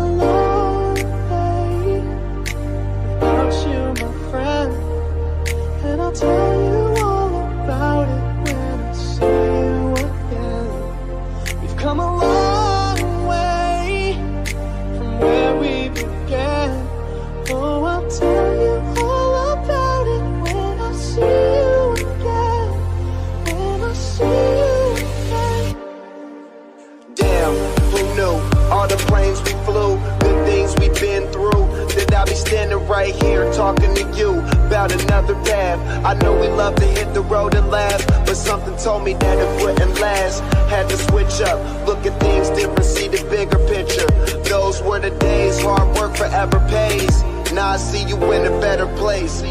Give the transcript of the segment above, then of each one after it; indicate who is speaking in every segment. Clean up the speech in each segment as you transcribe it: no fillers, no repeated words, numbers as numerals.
Speaker 1: a long day without you, my friend. And I'll tell you all about it when I see you again. We've come a long way from where we began. Oh, I'll tell you all about it when I see you again. When I see you again.
Speaker 2: Damn, who knew? All the planes we flew, good things we've been through. That I'll be standing right here talking to you about another path. I know we love to hit the road and laugh, but something told me that it wouldn't last. Had to switch up, look at things different, see the bigger picture. Those were the days, hard work forever pays. Now I see you in a better place.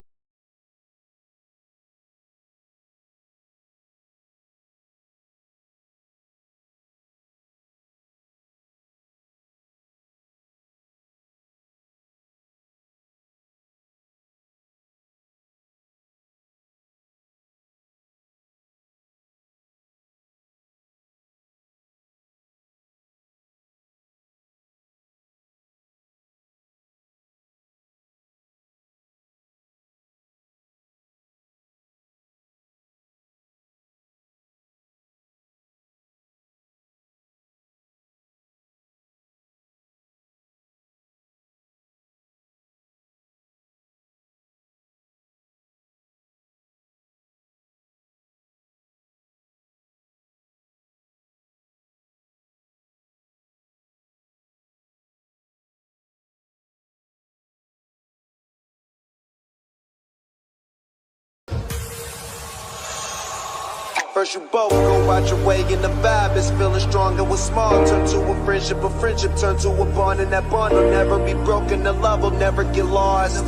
Speaker 2: First you both go out your way and the vibe is feeling strong. And what's small turn to a friendship turn to a bond. And that bond will never be broken, the love will never get lost.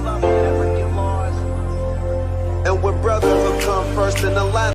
Speaker 2: And when brotherhood come first in the line.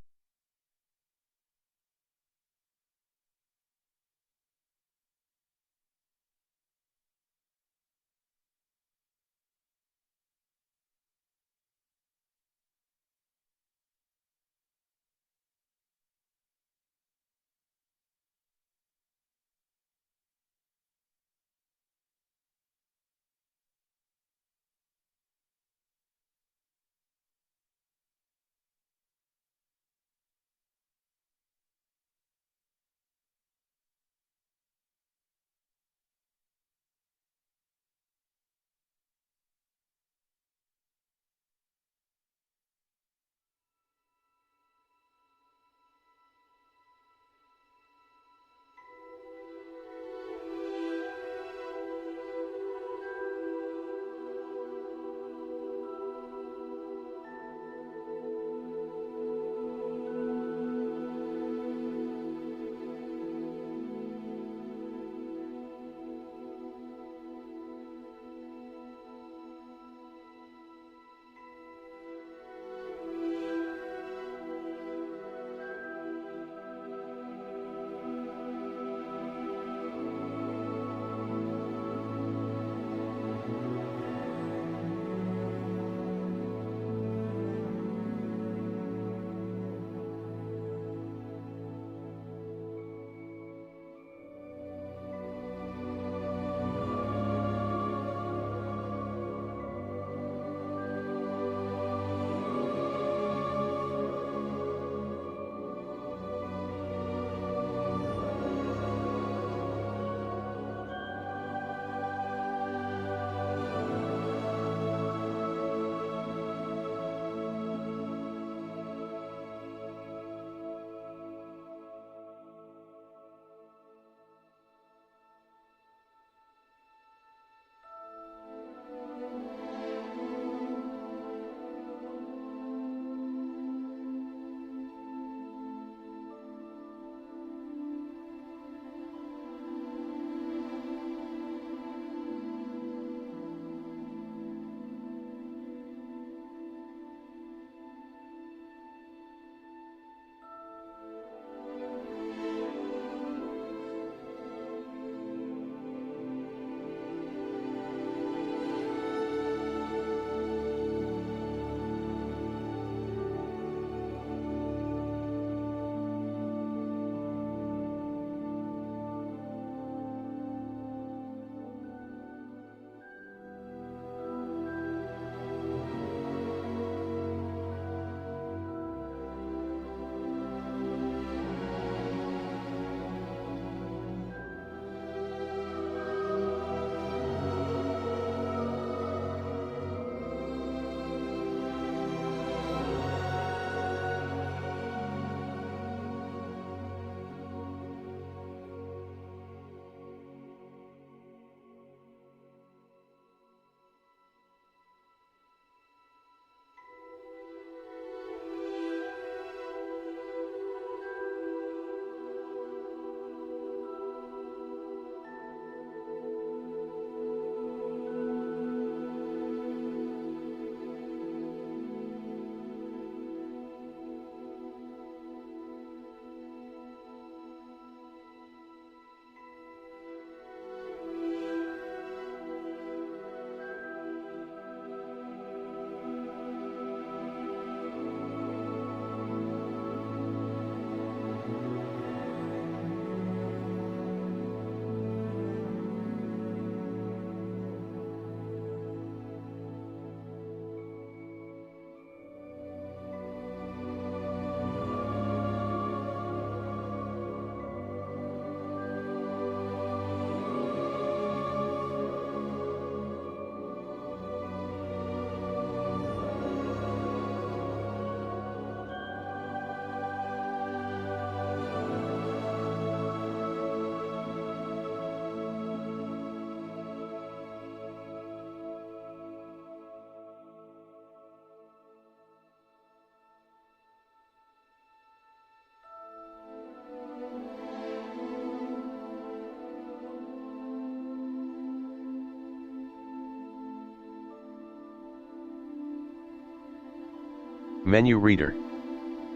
Speaker 3: Menu reader.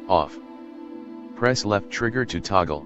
Speaker 3: Off. Press left trigger to toggle.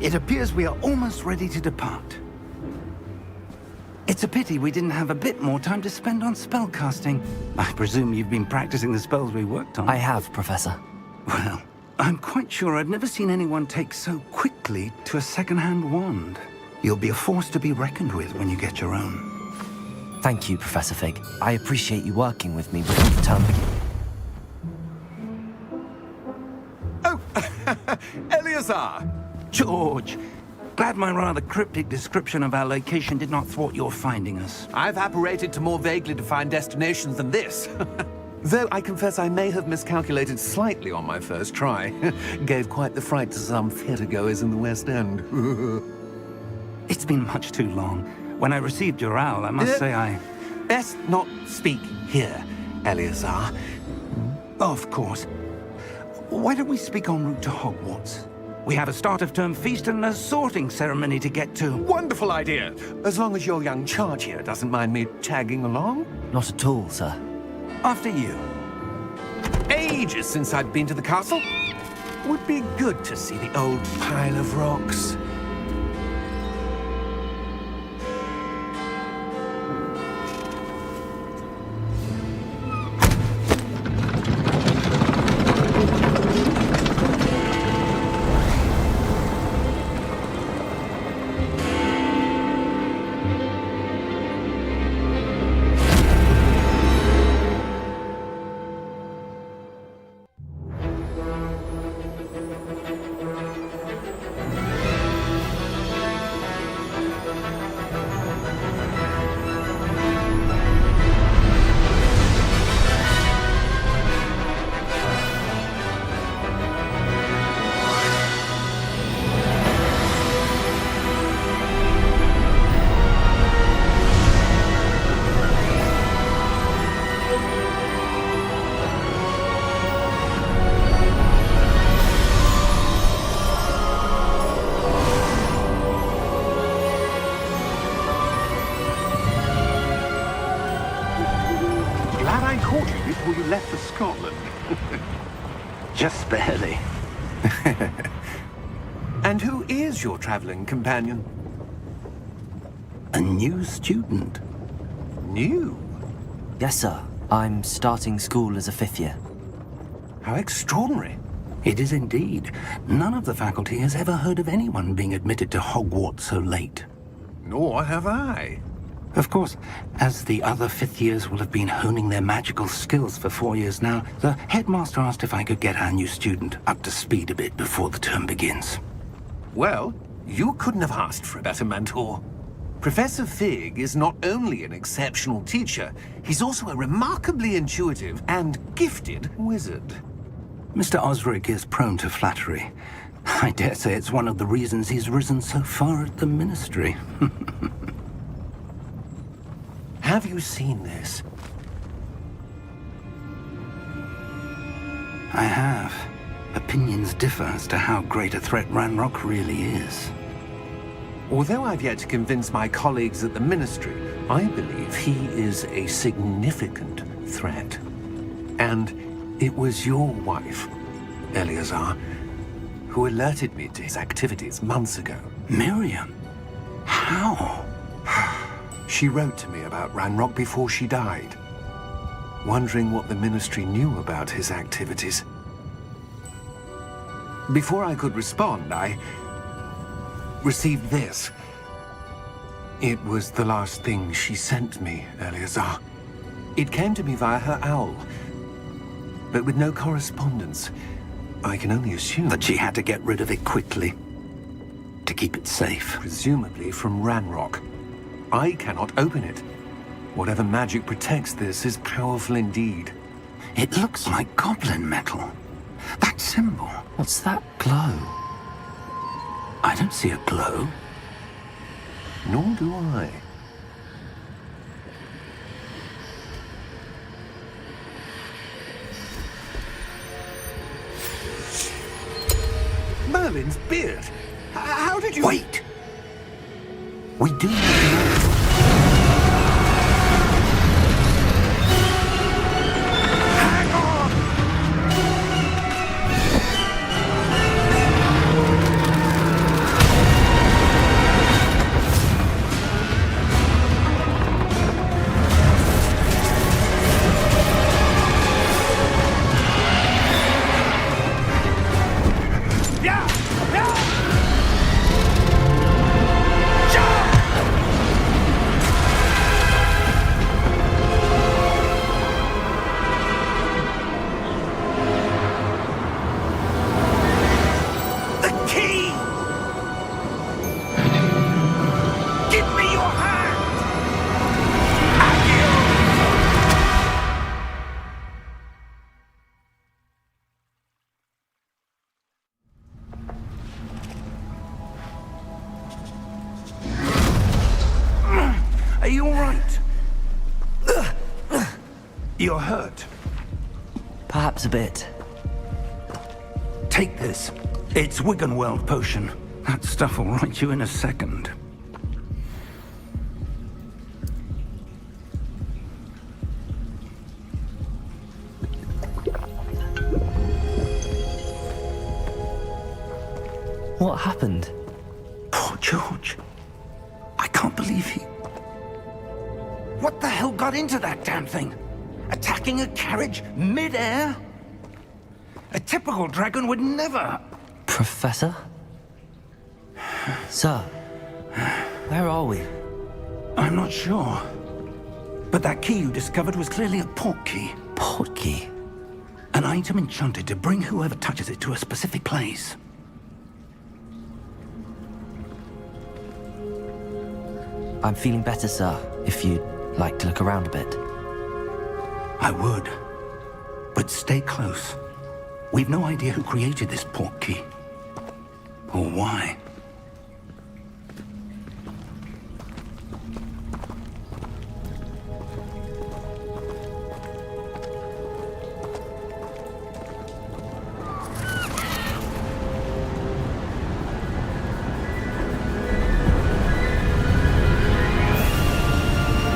Speaker 4: It appears we are almost ready to depart. It's a pity we didn't have a bit more time to spend on spellcasting. I presume you've been practicing the spells we worked on.
Speaker 5: I have, Professor.
Speaker 4: Well, I'm quite sure I've never seen anyone take so quickly to a second-hand wand. You'll be a force to be reckoned with when you get your own.
Speaker 5: Thank you, Professor Fig. I appreciate you working with me before the term begins.
Speaker 6: Oh, Eleazar!
Speaker 4: George, glad my rather cryptic description of our location did not thwart your finding us.
Speaker 6: I've apparated to more vaguely defined destinations than this. Though I confess I may have miscalculated slightly on my first try. Gave quite the fright to some theatre-goers in the West End.
Speaker 4: It's been much too long. When I received your owl, I must say I...
Speaker 6: Best not speak here, Eleazar.
Speaker 4: Of course. Why don't we speak en route to Hogwarts? We have a start-of-term feast and a sorting ceremony to get to.
Speaker 6: Wonderful idea! As long as your young charge here doesn't mind me tagging along.
Speaker 5: Not at all, sir.
Speaker 4: After you.
Speaker 6: Ages since I'd been to the castle. Would be good to see the old pile of rocks.
Speaker 7: Before you left for Scotland.
Speaker 4: Just barely.
Speaker 6: And who is your traveling companion?
Speaker 4: A new student.
Speaker 6: New?
Speaker 5: Yes, sir. I'm starting school as a 5th year.
Speaker 6: How extraordinary.
Speaker 4: It is indeed. None of the faculty has ever heard of anyone being admitted to Hogwarts so late.
Speaker 6: Nor have I.
Speaker 4: Of course, as the other 5th years will have been honing their magical skills for 4 years now, the headmaster asked if I could get our new student up to speed a bit before the term begins.
Speaker 6: Well, you couldn't have asked for a better mentor. Professor Fig is not only an exceptional teacher, he's also a remarkably intuitive and gifted wizard.
Speaker 4: Mr. Osric is prone to flattery. I dare say it's one of the reasons he's risen so far at the ministry.
Speaker 6: Have you seen this?
Speaker 4: I have. Opinions differ as to how great a threat Ranrock really is.
Speaker 6: Although I've yet to convince my colleagues at the Ministry, I believe he is a significant threat. And it was your wife, Eleazar, who alerted me to his activities months ago.
Speaker 4: Miriam? How?
Speaker 6: She wrote to me about Ranrock before she died, wondering what the Ministry knew about his activities. Before I could respond, I received this. It was the last thing she sent me, Eleazar. It came to me via her owl, but with no correspondence. I can only assume
Speaker 4: That she had to get rid of it quickly, to keep it safe.
Speaker 6: presumably from Ranrock. I cannot open it. Whatever magic protects this is powerful indeed.
Speaker 4: It looks like goblin metal. That symbol.
Speaker 5: What's that glow?
Speaker 4: I don't see a glow.
Speaker 6: Nor do I. Merlin's beard. How did you...
Speaker 4: Wait! We do need to know.
Speaker 6: Hang on!
Speaker 4: You're hurt.
Speaker 5: Perhaps a bit.
Speaker 4: Take this. It's Wiggenweld potion. That stuff will right you in a second.
Speaker 5: What happened?
Speaker 4: Poor George. I can't believe he... What the hell got into that damn thing? Attacking a carriage mid-air? A typical dragon would never...
Speaker 5: Professor? Sir, where are we?
Speaker 4: I'm not sure. But that key you discovered was clearly a port key.
Speaker 5: Port key?
Speaker 4: An item enchanted to bring whoever touches it to a specific place.
Speaker 5: I'm feeling better, sir, if you'd like to look around a bit.
Speaker 4: I would. But stay close. We've no idea who created this port key. Or why.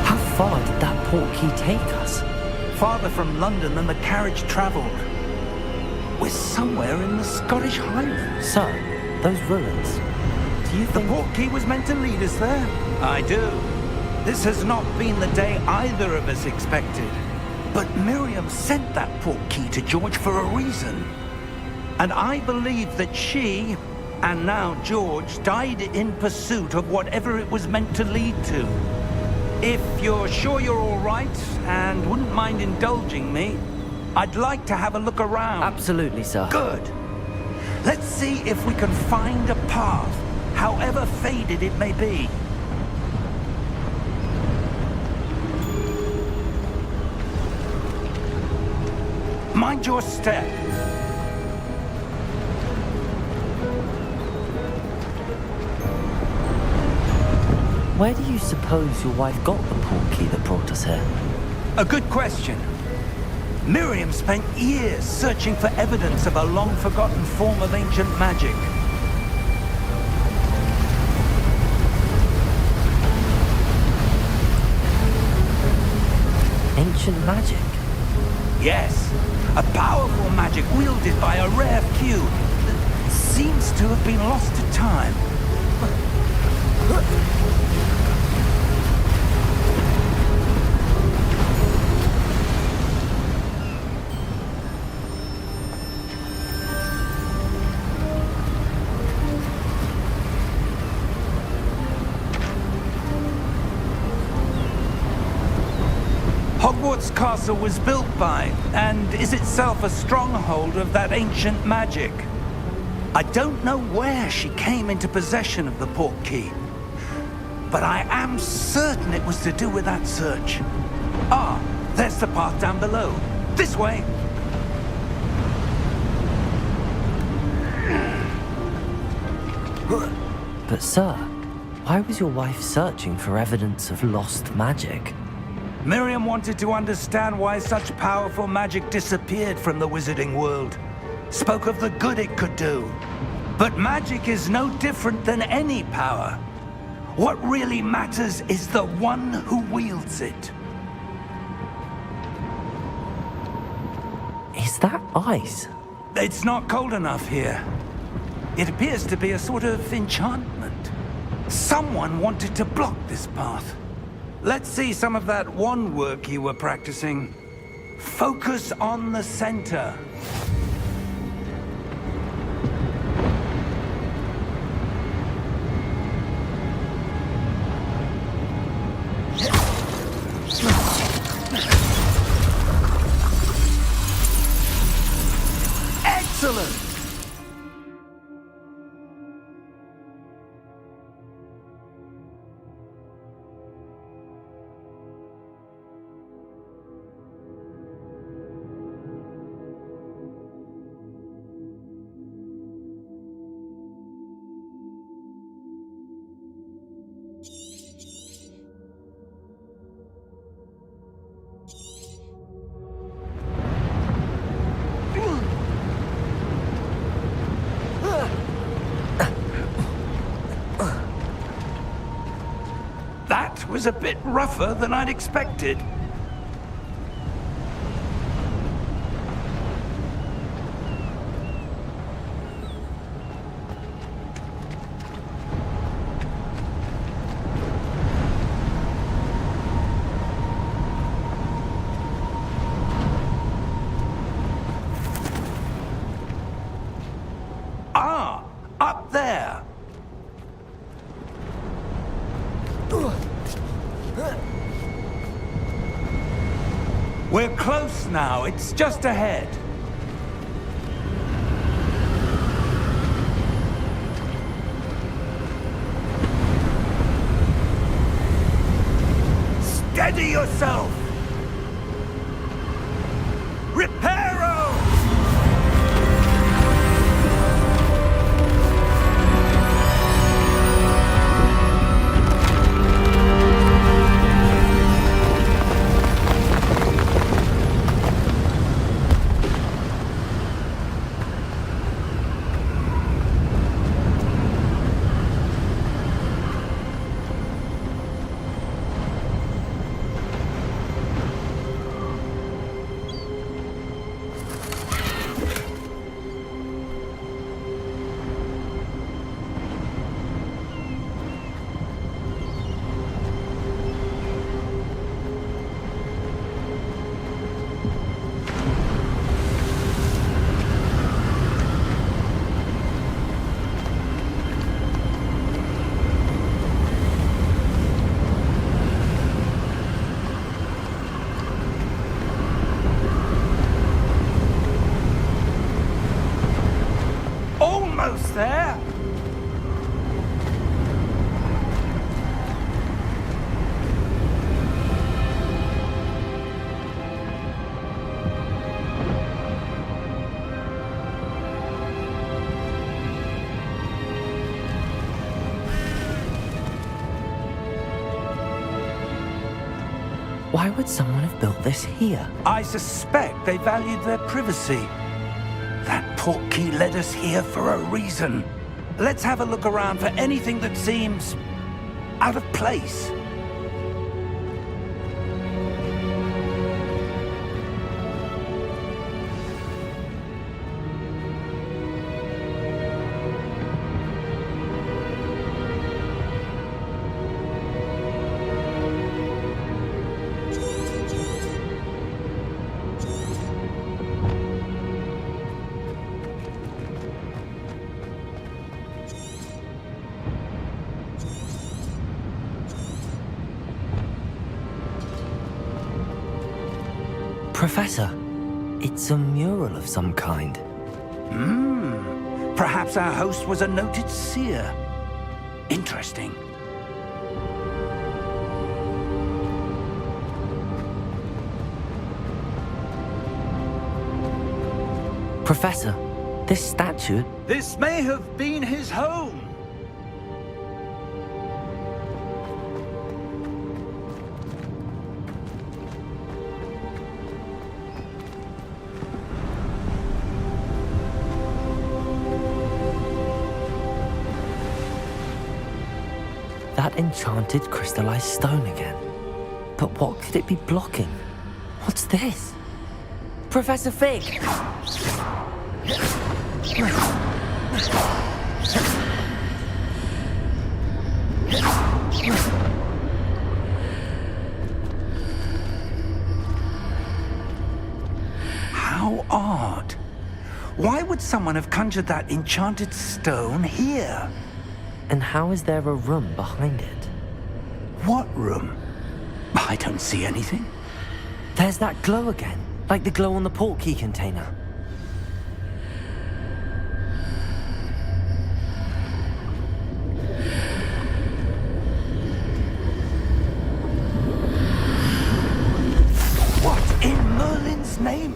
Speaker 5: How far did that port key take us?
Speaker 4: Farther from London than the carriage traveled. We're somewhere in the Scottish Highlands.
Speaker 5: Sir, those ruins. Do you
Speaker 4: The
Speaker 5: think...
Speaker 4: port key was meant to lead us there. I do. This has not been the day either of us expected. But Miriam sent that port key to George for a reason. And I believe that she, and now George, died in pursuit of whatever it was meant to lead to. If you're sure you're all right and wouldn't mind indulging me, I'd like to have a look around.
Speaker 5: Absolutely, sir.
Speaker 4: Good. Let's see if we can find a path, however faded it may be. Mind your step.
Speaker 5: Where do you suppose your wife got the port key that brought us here?
Speaker 4: A good question. Miriam spent years searching for evidence of a long-forgotten form of ancient magic.
Speaker 5: Ancient magic?
Speaker 4: Yes, a powerful magic wielded by a rare few that seems to have been lost to time. Hogwarts Castle was built by, and is itself a stronghold of that ancient magic. I don't know where she came into possession of the port key, but I am certain it was to do with that search. Ah, there's the path down below. This way.
Speaker 5: But sir, why was your wife searching for evidence of lost magic?
Speaker 4: Miriam wanted to understand why such powerful magic disappeared from the wizarding world. Spoke of the good it could do. But magic is no different than any power. What really matters is the one who wields it.
Speaker 5: Is that ice?
Speaker 4: It's not cold enough here. It appears to be a sort of enchantment. Someone wanted to block this path. Let's see some of that wand work you were practicing. Focus on the center. Excellent! was a bit rougher than I'd expected. Ah, up there. We're close now. It's just ahead. Steady yourself! Reparo! Almost there.
Speaker 5: Why would someone have built this here?
Speaker 4: I suspect they valued their privacy. That portkey led us here for a reason. Let's have a look around for anything that seems out of place.
Speaker 5: Professor, it's a mural of some kind.
Speaker 4: Perhaps our host was a noted seer. Interesting.
Speaker 5: Professor, this statue...
Speaker 4: This may have been his home.
Speaker 5: That enchanted crystallized stone again. But what could it be blocking? What's this? Professor Fig!
Speaker 4: How odd. Why would someone have conjured that enchanted stone here?
Speaker 5: And how is there a room behind it?
Speaker 4: What room? I don't see anything.
Speaker 5: There's that glow again, like the glow on the portkey container.
Speaker 4: What in Merlin's name?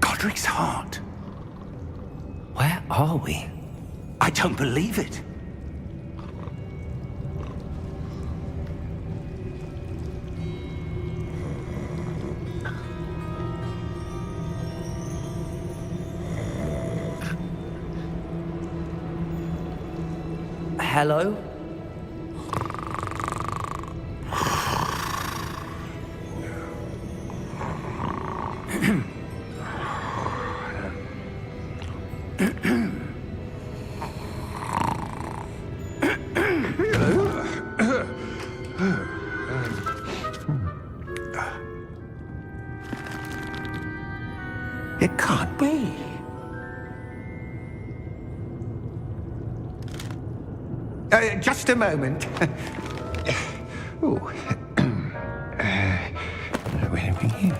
Speaker 4: Godric's heart.
Speaker 5: Where are we?
Speaker 4: I don't believe it.
Speaker 5: Hello?
Speaker 6: It can't be. Just a moment. Ooh. Wait a minute.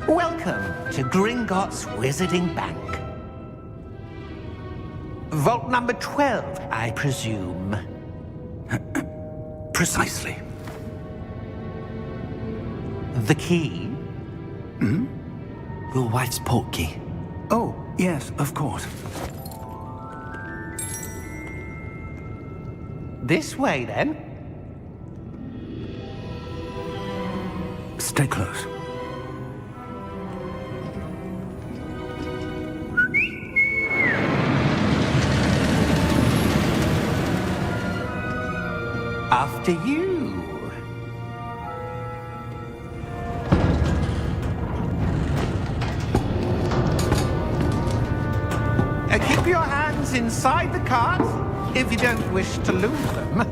Speaker 6: Welcome to Gringotts Wizarding Bank. Vault number 12, I presume.
Speaker 4: Precisely.
Speaker 6: The key?
Speaker 5: Your wife's portkey.
Speaker 4: Oh, yes, of course.
Speaker 6: This way, then.
Speaker 4: Stay close.
Speaker 6: After you. Keep your hands inside the cart if you don't wish to lose them.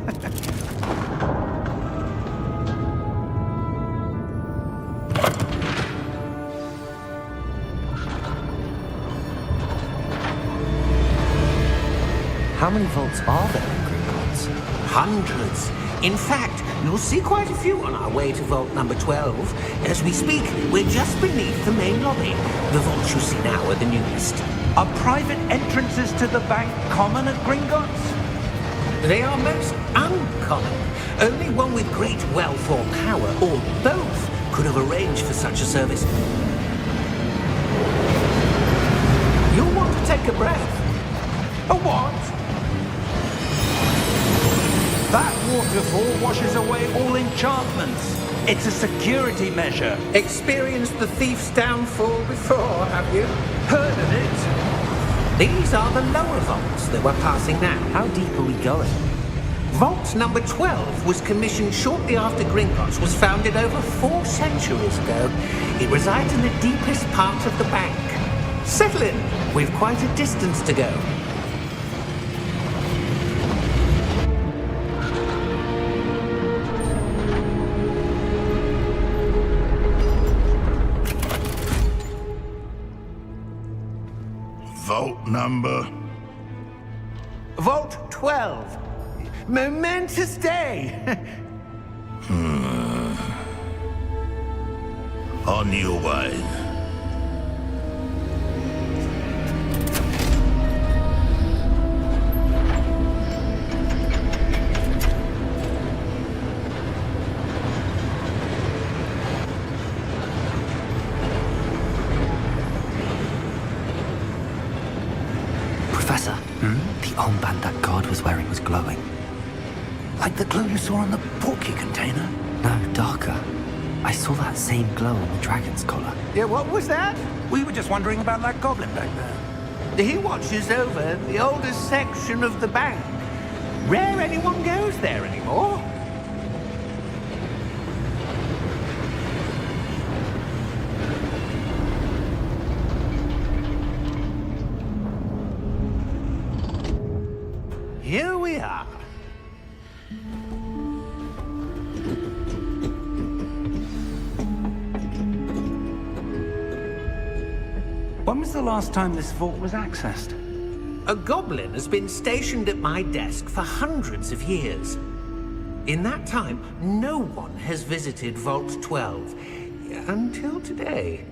Speaker 5: How many vaults are there in Gringotts?
Speaker 6: Hundreds. In fact, you'll see quite a few on our way to vault number 12. As we speak, we're just beneath the main lobby. The vaults you see now are the newest.
Speaker 4: Are private entrances to the bank common at Gringotts?
Speaker 6: They are most uncommon. Only one with great wealth or power, or both, could have arranged for such a service. You'll want to take a breath.
Speaker 4: A what? That waterfall washes away all enchantments. It's a security measure.
Speaker 6: Experienced the thief's downfall before, have you?
Speaker 4: Heard of it?
Speaker 6: These are the lower vaults that we're passing now.
Speaker 5: How deep are we going?
Speaker 6: Vault number 12 was commissioned shortly after Gringotts was founded over 4 centuries ago. It resides in the deepest part of the bank. Settle in. We've quite a distance to go.
Speaker 7: Vault number?
Speaker 6: Vault 12. Momentous day.
Speaker 7: On your way.
Speaker 5: Professor, the armband that guard was wearing was glowing.
Speaker 4: Like the glow you saw on the portkey container?
Speaker 5: No, darker. I saw that same glow on the dragon's collar.
Speaker 6: Yeah, what was that?
Speaker 4: We were just wondering about that goblin back there.
Speaker 6: He watches over the oldest section of the bank. Rare anyone goes there anymore. Here we are.
Speaker 4: When was the last time this vault was accessed?
Speaker 6: A goblin has been stationed at my desk for hundreds of years. In that time, no one has visited Vault 12 until today.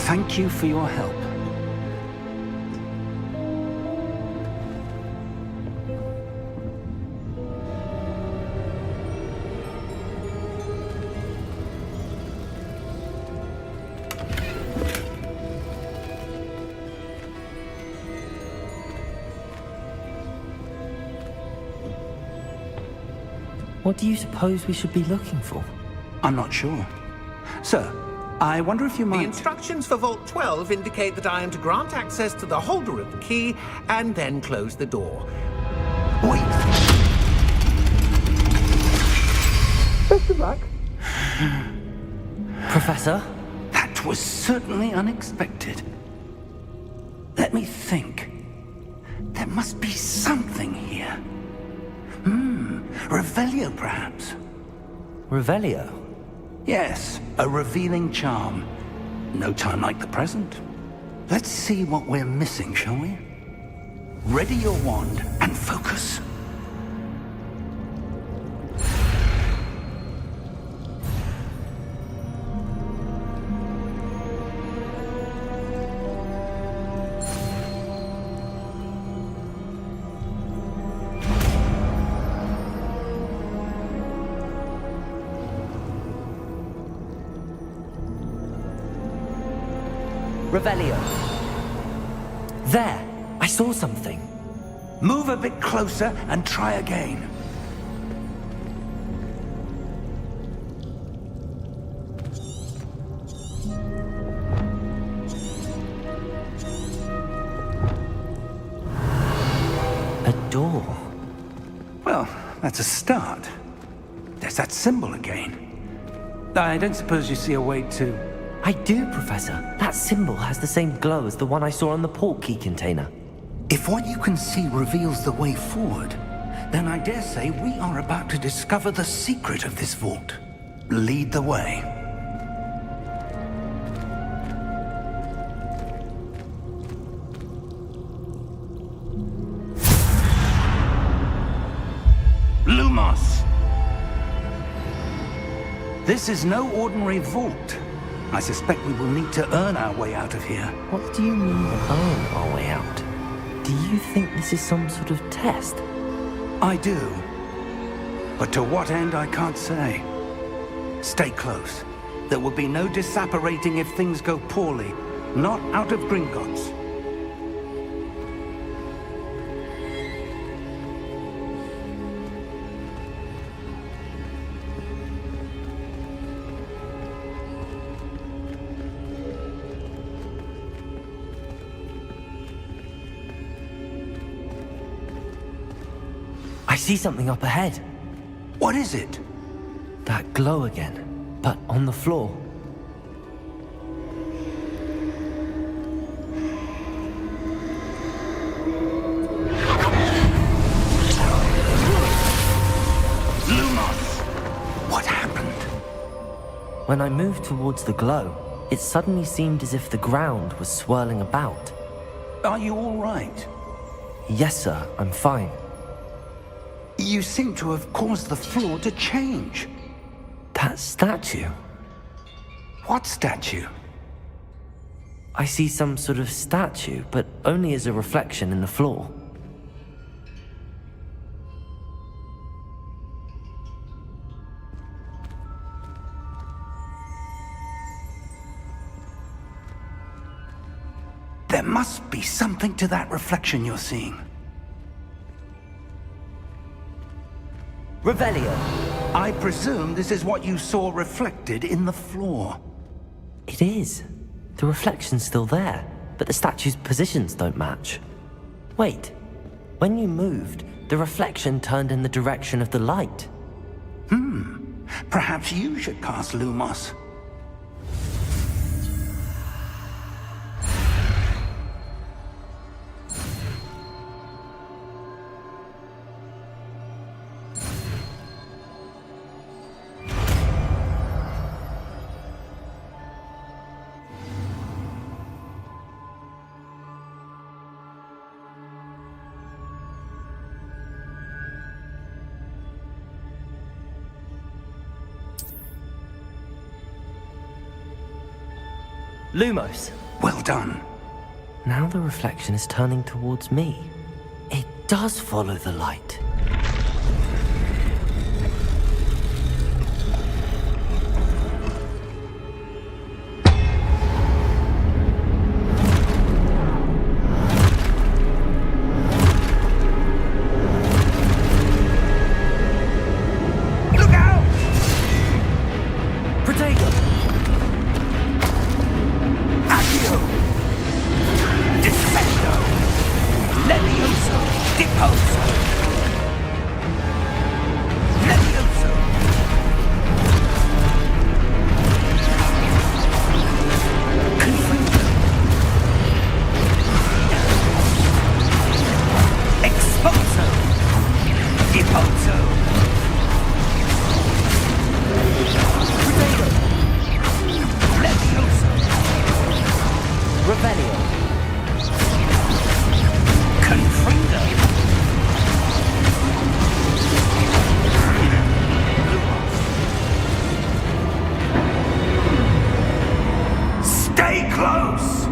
Speaker 4: Thank you for your help.
Speaker 5: What do you suppose we should be looking for?
Speaker 4: I'm not sure. Sir, I wonder if you
Speaker 6: The
Speaker 4: might...
Speaker 6: instructions for Vault 12 indicate that I am to grant access to the holder of the key and then close the door.
Speaker 4: Wait!
Speaker 6: Best of luck.
Speaker 5: Professor?
Speaker 4: That was certainly unexpected. Let me think. There must be something here. Revelio, perhaps?
Speaker 5: Revelio?
Speaker 4: Yes, a revealing charm. No time like the present. Let's see what we're missing, shall we? Ready your wand and focus.
Speaker 5: Revelio. There! I saw something.
Speaker 4: Move a bit closer and try again.
Speaker 5: A door.
Speaker 4: Well, that's a start. There's that symbol again. I don't suppose you see a way to...
Speaker 5: I do, Professor. That symbol has the same glow as the one I saw on the port key container.
Speaker 4: If what you can see reveals the way forward, then I dare say we are about to discover the secret of this vault. Lead the way. Lumos! This is no ordinary vault. I suspect we will need to earn our way out of here.
Speaker 5: What do you mean, earn our way out? Do you think this is some sort of test?
Speaker 4: I do. But to what end, I can't say. Stay close. There will be no disapparating if things go poorly. Not out of Gringotts.
Speaker 5: I see something up ahead.
Speaker 4: What is it?
Speaker 5: That glow again, but on the floor.
Speaker 4: Lumos! What happened?
Speaker 5: When I moved towards the glow, it suddenly seemed as if the ground was swirling about.
Speaker 4: Are you all right?
Speaker 5: Yes, sir, I'm fine.
Speaker 4: You seem to have caused the floor to change.
Speaker 5: That statue.
Speaker 4: What statue?
Speaker 5: I see some sort of statue, but only as a reflection in the floor.
Speaker 4: There must be something to that reflection you're seeing.
Speaker 5: Revelio.
Speaker 4: I presume this is what you saw reflected in the floor.
Speaker 5: It is. The reflection's still there, but the statue's positions don't match. Wait. When you moved, the reflection turned in the direction of the light.
Speaker 4: Perhaps you should cast Lumos.
Speaker 5: Lumos.
Speaker 4: Well done.
Speaker 5: Now the reflection is turning towards me. It does follow the light.
Speaker 4: Stay close!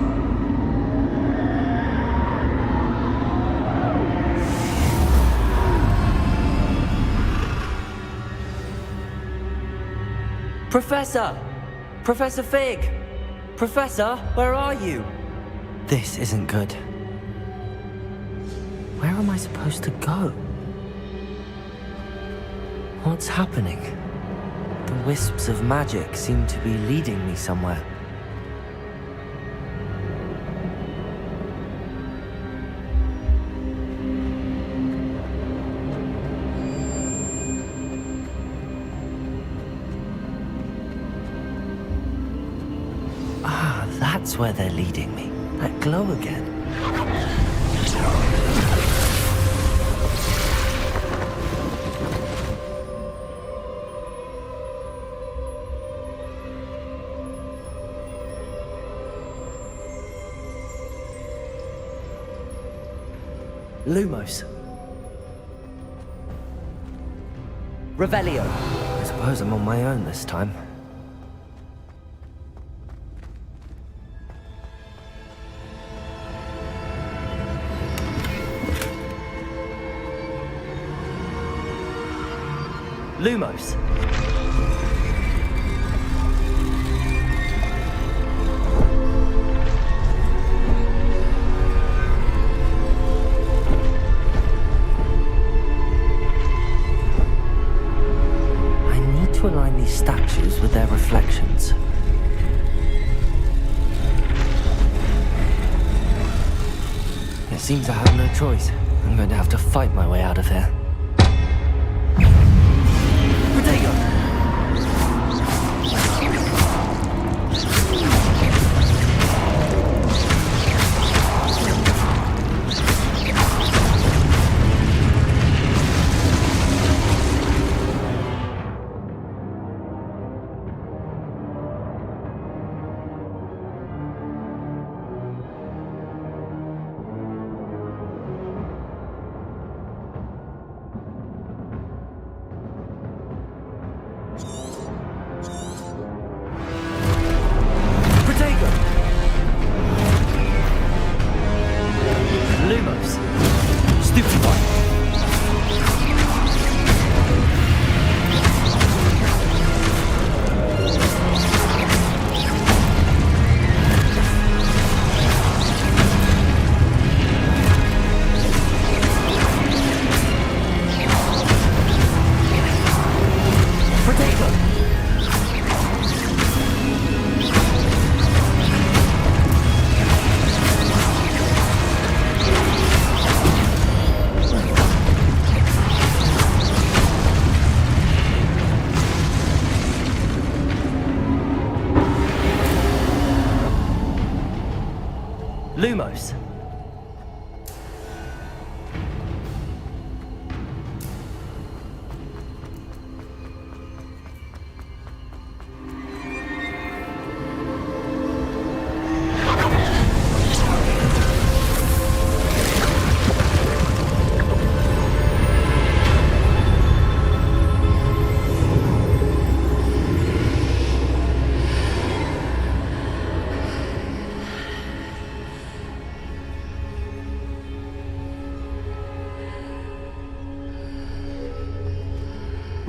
Speaker 5: Professor! Professor Fig! Professor, where are you? This isn't good. Where am I supposed to go? What's happening? The wisps of magic seem to be leading me somewhere. Ah, that's where they're leading me. That glow again. Lumos. Revelio. I suppose I'm on my own this time. Lumos. To align these statues with their reflections. It seems I have no choice. I'm going to have to fight my way out of here. Protego! Lumos.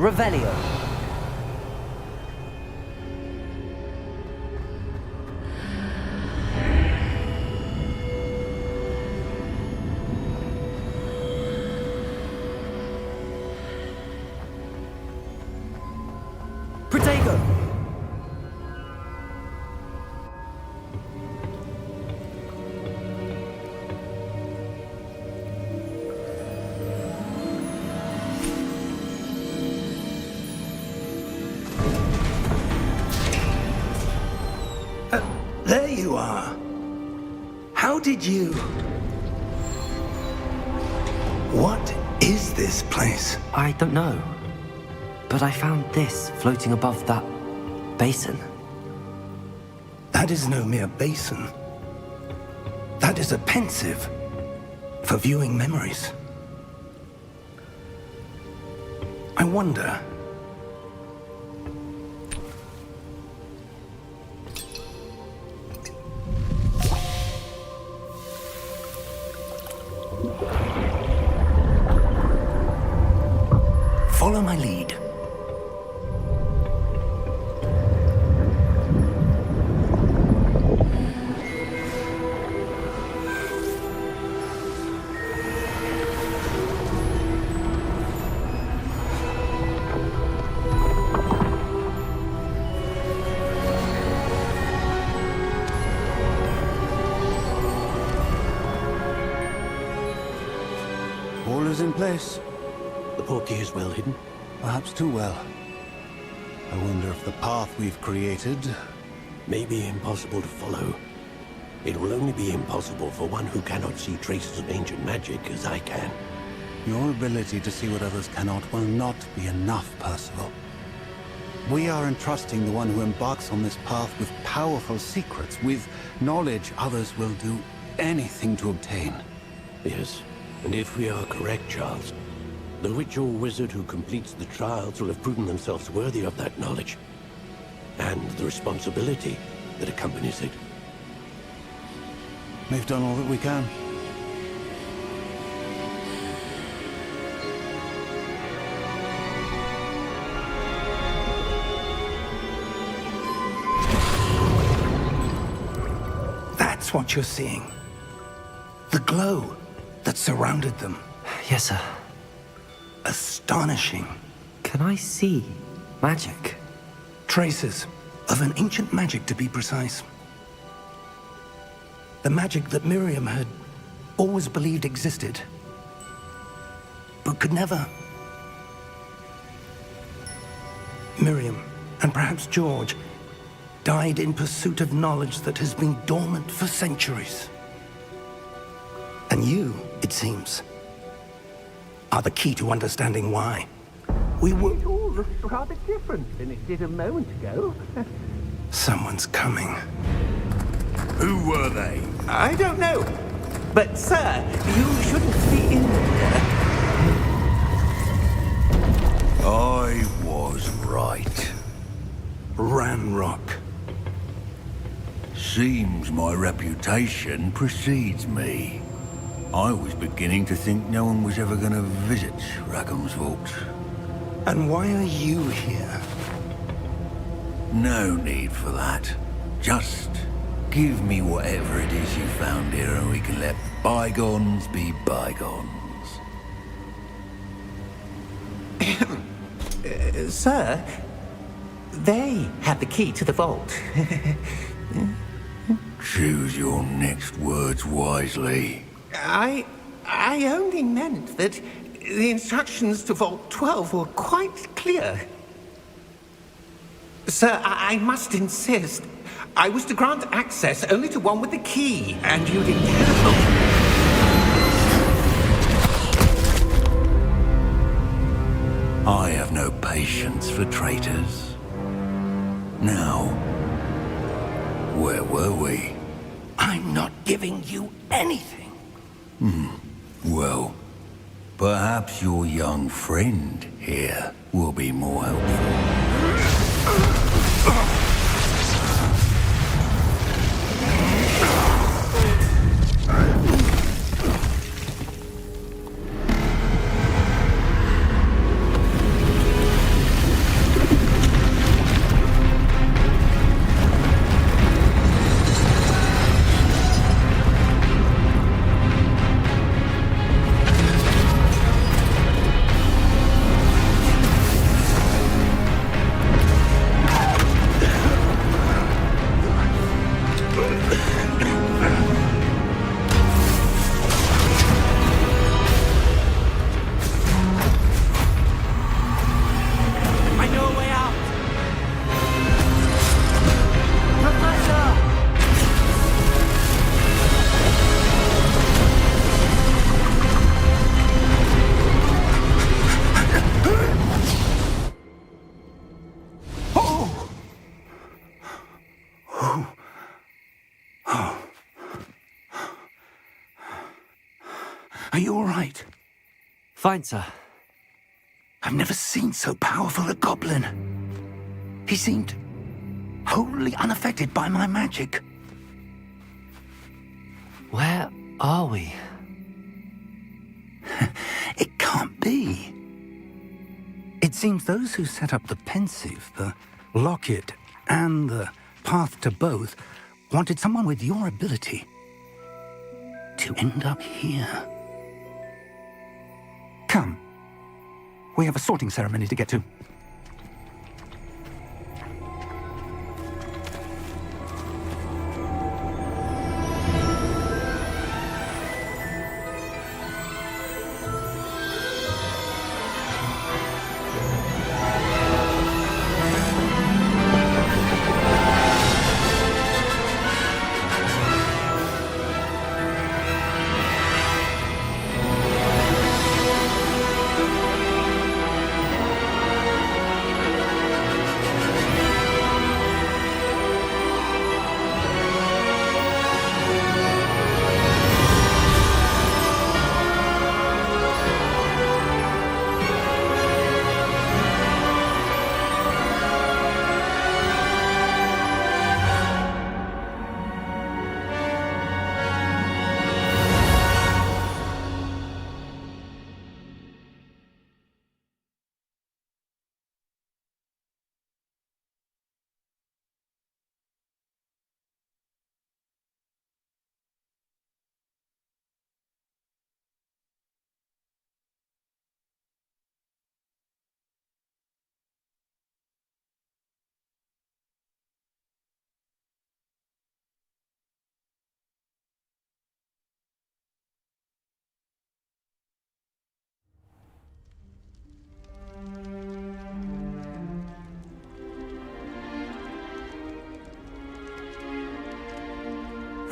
Speaker 5: Revelio. Protego!
Speaker 4: There you are. How did you... What is this place?
Speaker 5: I don't know. But I found this floating above that basin.
Speaker 4: That is no mere basin. That is a pensive for viewing memories. I wonder... Follow my lead.
Speaker 8: All is in place. The portkey is well hidden. Perhaps too well. I wonder if the path we've created may be impossible to follow. It will only be impossible for one who cannot see traces of ancient magic as I can. Your ability to see what others cannot will not be enough, Percival. We are entrusting the one who embarks on this path with powerful secrets, with knowledge others will do anything to obtain.
Speaker 9: Yes, and if we are correct, Charles, the witch or wizard who completes the trials will have proven themselves worthy of that knowledge, and the responsibility that accompanies it.
Speaker 8: We've done all that we can.
Speaker 4: That's what you're seeing. The glow that surrounded them.
Speaker 5: Yes, sir.
Speaker 4: Astonishing.
Speaker 5: Can I see magic?
Speaker 4: Traces of an ancient magic, to be precise. The magic that Miriam had always believed existed, but could never. Miriam, and perhaps George, died in pursuit of knowledge that has been dormant for centuries. And you, it seems, are the key to understanding why. We were...
Speaker 10: It all looks rather different than it did a moment ago.
Speaker 4: Someone's coming.
Speaker 11: Who were they?
Speaker 10: I don't know. But, sir, you shouldn't be in here.
Speaker 11: I was right.
Speaker 4: Ranrock.
Speaker 11: Seems my reputation precedes me. I was beginning to think no one was ever going to visit Rackham's vault.
Speaker 4: And why are you here?
Speaker 11: No need for that. Just give me whatever it is you found here and we can let bygones be bygones.
Speaker 10: Sir, they have the key to the vault.
Speaker 11: Choose your next words wisely.
Speaker 10: I only meant that the instructions to Vault 12 were quite clear. Sir, I must insist. I was to grant access only to one with the key, and you didn't have.
Speaker 11: I have no patience for traitors. Now, where were we?
Speaker 4: I'm not giving you anything.
Speaker 11: Well, perhaps your young friend here will be more helpful.
Speaker 4: Oh. Oh. Are you all right?
Speaker 5: Fine, sir.
Speaker 4: I've never seen so powerful a goblin. He seemed wholly unaffected by my magic.
Speaker 5: Where are we?
Speaker 4: It can't be. It seems those who set up the pensive, the locket, and the path to both wanted someone with your ability to end up here. Come. We have a sorting ceremony to get to.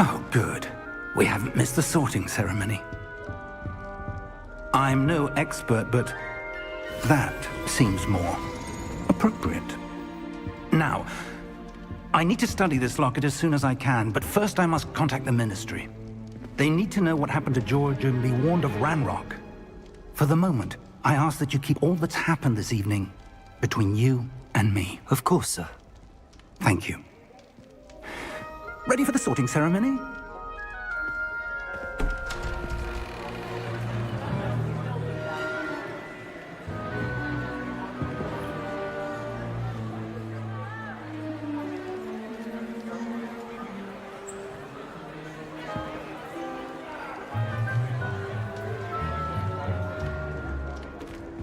Speaker 4: Oh, good. We haven't missed the sorting ceremony. I'm no expert, but that seems more appropriate. Now, I need to study this locket as soon as I can, but first I must contact the Ministry. They need to know what happened to George and be warned of Ranrock. For the moment, I ask that you keep all that's happened this evening between you and me.
Speaker 5: Of course, sir.
Speaker 4: Thank you. Ready for the sorting ceremony?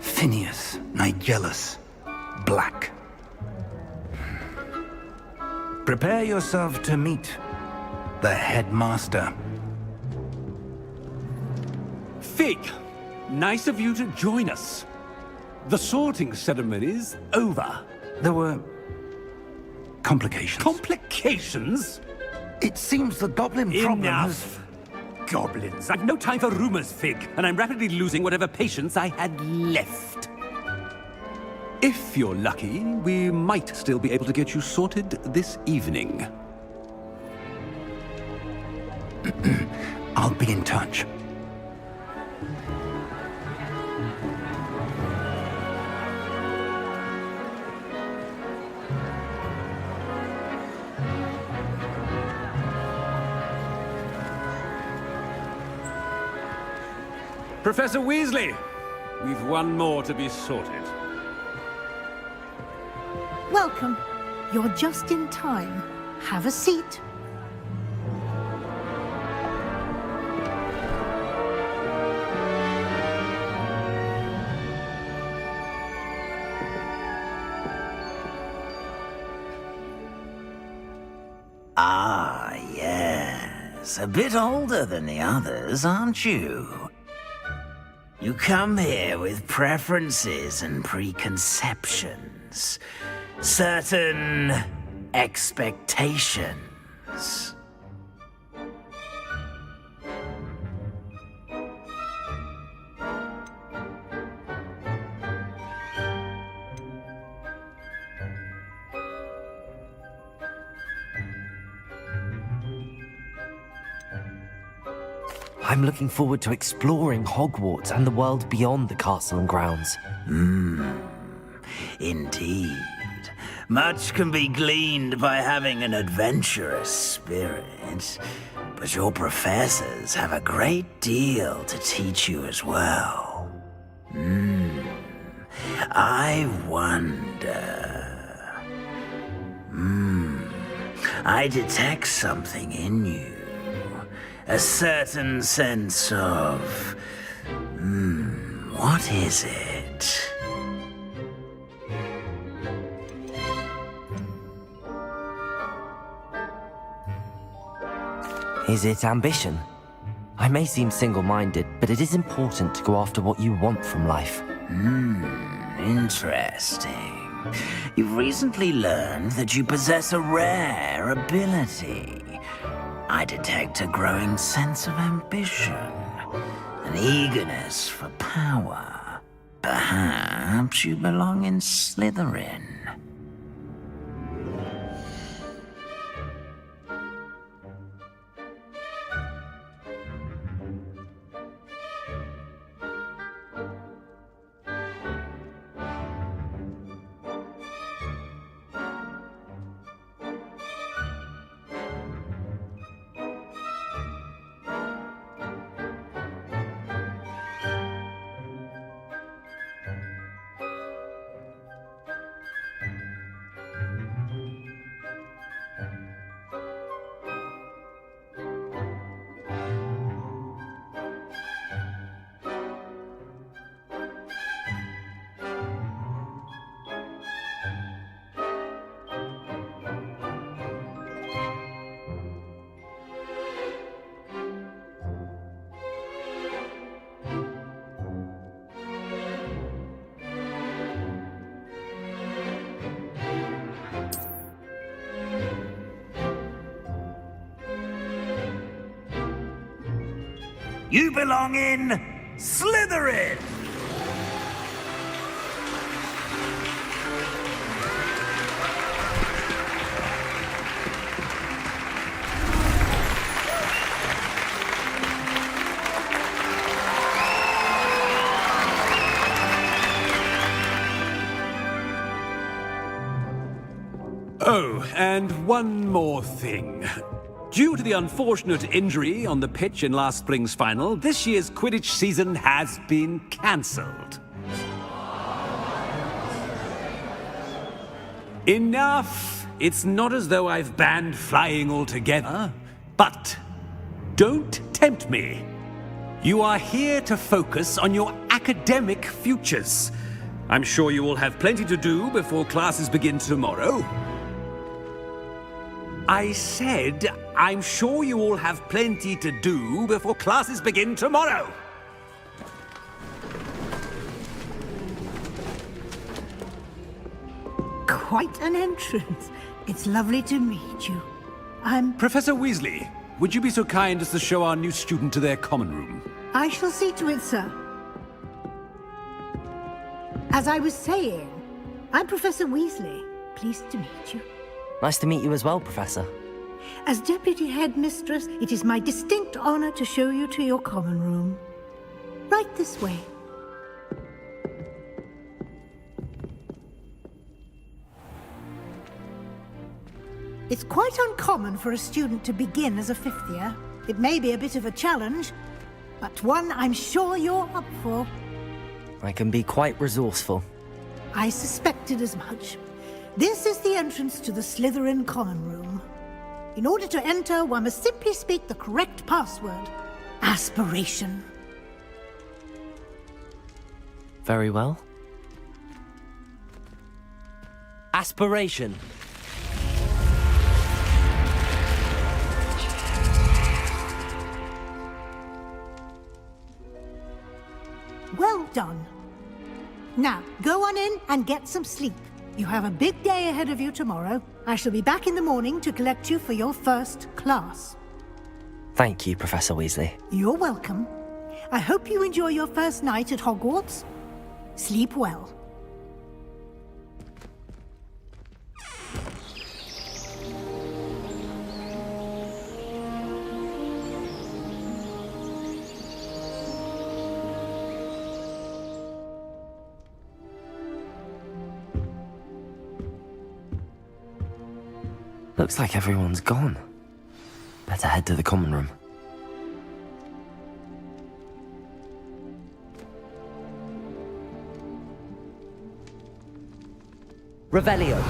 Speaker 4: Phineas, Nigellus, Black. Prepare yourself to meet the headmaster.
Speaker 6: Fig, nice of you to join us. The sorting ceremony's over.
Speaker 4: There were complications.
Speaker 6: Complications?
Speaker 4: It seems the goblin problem
Speaker 6: Enough. Goblins. I've no time for rumors, Fig, and I'm rapidly losing whatever patience I had left. If you're lucky, we might still be able to get you sorted this evening.
Speaker 4: I'll be in touch.
Speaker 6: Professor Weasley, we've one more to be sorted.
Speaker 12: Welcome. You're just in time. Have a seat.
Speaker 13: Ah, yes. A bit older than the others, aren't you? You come here with preferences and preconceptions. Certain expectations.
Speaker 5: I'm looking forward to exploring Hogwarts and the world beyond the castle and grounds.
Speaker 13: Indeed. Much can be gleaned by having an adventurous spirit, but your professors have a great deal to teach you as well. I wonder... I detect something in you. A certain sense of... what is it?
Speaker 5: Is it ambition? I may seem single-minded, but it is important to go after what you want from life.
Speaker 13: Interesting. You've recently learned that you possess a rare ability. I detect a growing sense of ambition, an eagerness for power. Perhaps you belong in Slytherin. You belong in Slytherin!
Speaker 6: Oh, and one more thing. Due to the unfortunate injury on the pitch in last spring's final, this year's Quidditch season has been cancelled. Enough! It's not as though I've banned flying altogether, but don't tempt me. You are here to focus on your academic futures. I'm sure you will have plenty to do before classes begin tomorrow. I said, I'm sure you all have plenty to do before classes begin tomorrow.
Speaker 12: Quite an entrance. It's lovely to meet you.
Speaker 6: Professor Weasley, would you be so kind as to show our new student to their common room?
Speaker 12: I shall see to it, sir. As I was saying, I'm Professor Weasley. Pleased to meet you.
Speaker 5: Nice to meet you as well, Professor.
Speaker 12: As Deputy Headmistress, it is my distinct honor to show you to your common room. Right this way. It's quite uncommon for a student to begin as a fifth year. It may be a bit of a challenge, but one I'm sure you're up for.
Speaker 5: I can be quite resourceful.
Speaker 12: I suspected as much. This is the entrance to the Slytherin common room. In order to enter, one must simply speak the correct password. Aspiration.
Speaker 5: Very well. Aspiration.
Speaker 12: Well done. Now, go on in and get some sleep. You have a big day ahead of you tomorrow. I shall be back in the morning to collect you for your first class.
Speaker 5: Thank you, Professor Weasley.
Speaker 12: You're welcome. I hope you enjoy your first night at Hogwarts. Sleep well.
Speaker 5: Looks like everyone's gone. Better head to the common room.
Speaker 14: Revelio.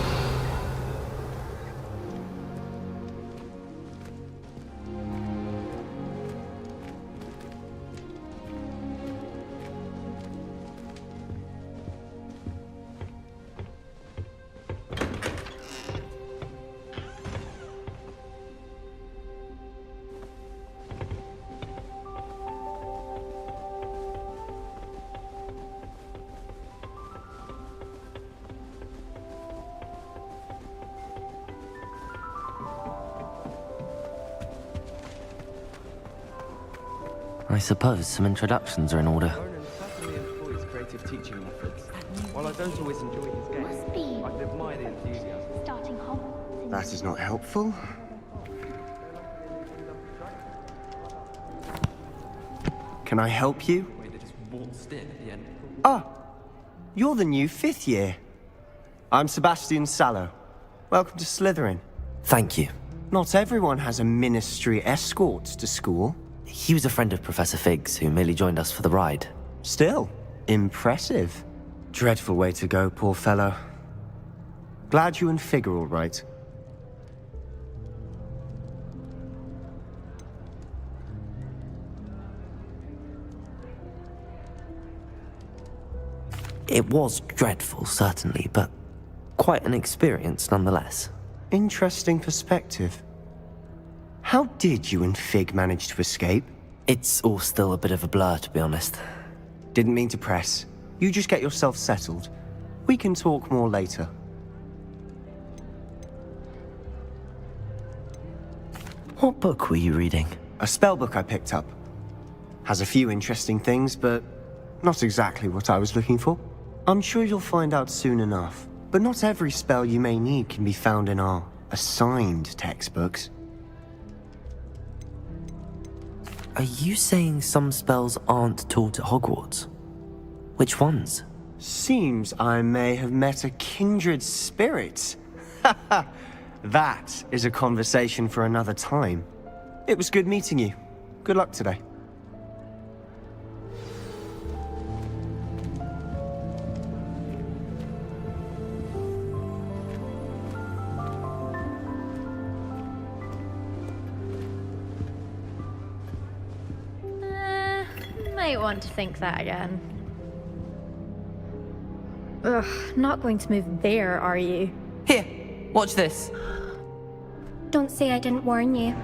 Speaker 5: I suppose some introductions are in order.
Speaker 15: Employs creative teaching methods. While I don't always enjoy his game, I can admire the enthusiasm.
Speaker 16: That is not helpful. Can I help you? Ah, you're the new 5th year. I'm Sebastian Sallow. Welcome to Slytherin.
Speaker 5: Thank you.
Speaker 16: Not everyone has a ministry escort to school.
Speaker 5: He was a friend of Professor Fig's who merely joined us for the ride.
Speaker 16: Still, impressive. Dreadful way to go, poor fellow. Glad you and Fig are all right.
Speaker 5: It was dreadful, certainly, but quite an experience nonetheless.
Speaker 16: Interesting perspective. How did you and Fig manage to escape?
Speaker 5: It's all still a bit of a blur, to be honest.
Speaker 16: Didn't mean to press. You just get yourself settled. We can talk more later.
Speaker 5: What book were you reading?
Speaker 16: A spell book I picked up. Has a few interesting things, but not exactly what I was looking for. I'm sure you'll find out soon enough. But not every spell you may need can be found in our assigned textbooks.
Speaker 5: Are you saying some spells aren't taught at Hogwarts? Which ones?
Speaker 16: Seems I may have met a kindred spirit. That is a conversation for another time. It was good meeting you. Good luck today.
Speaker 17: Might want to think that again. Ugh, not going to move there, are you?
Speaker 14: Here, watch this.
Speaker 17: Don't say I didn't warn you.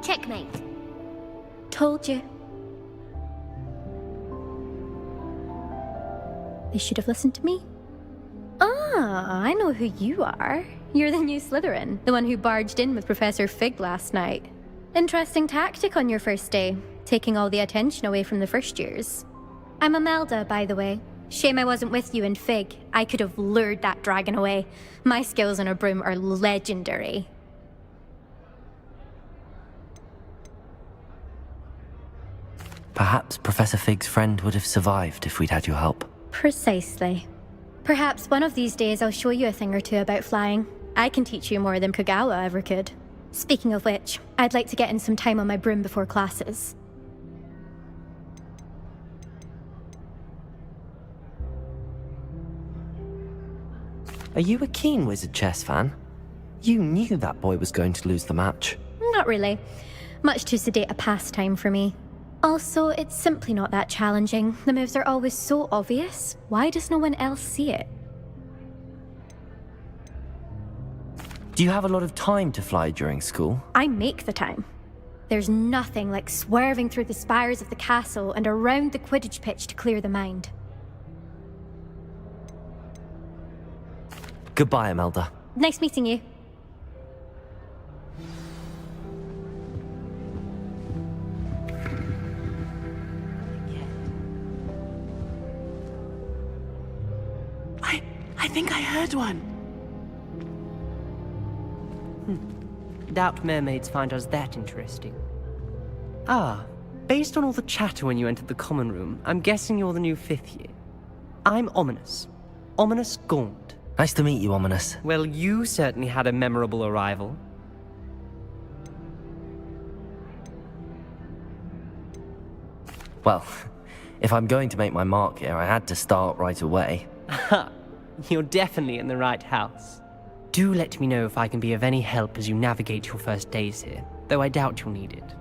Speaker 17: Checkmate. Told you. They should have listened to me. Ah, I know who you are. You're the new Slytherin, the one who barged in with Professor Fig last night. Interesting tactic on your first day, taking all the attention away from the first years. I'm Imelda, by the way. Shame I wasn't with you and Fig. I could have lured that dragon away. My skills on a broom are legendary.
Speaker 5: Perhaps Professor Fig's friend would have survived if we'd had your help.
Speaker 17: Precisely. Perhaps one of these days I'll show you a thing or two about flying. I can teach you more than Kagawa ever could. Speaking of which, I'd like to get in some time on my broom before classes.
Speaker 5: Are you a keen Wizard chess fan? You knew that boy was going to lose the match.
Speaker 17: Not really. Much too sedate a pastime for me. Also, it's simply not that challenging. The moves are always so obvious. Why does no one else see it?
Speaker 5: Do you have a lot of time to fly during school?
Speaker 17: I make the time. There's nothing like swerving through the spires of the castle and around the Quidditch pitch to clear the mind.
Speaker 5: Goodbye, Imelda.
Speaker 17: Nice meeting you.
Speaker 14: I think I heard one. Doubt mermaids find us that interesting. Ah, based on all the chatter when you entered the common room, I'm guessing you're the new 5th year. I'm Ominous. Ominous Gaunt.
Speaker 5: Nice to meet you, Ominous.
Speaker 14: Well, you certainly had a memorable arrival.
Speaker 5: Well, if I'm going to make my mark here, I had to start right away.
Speaker 14: Ha! You're definitely in the right house. Do let me know if I can be of any help as you navigate your first days here, though I doubt you'll need it.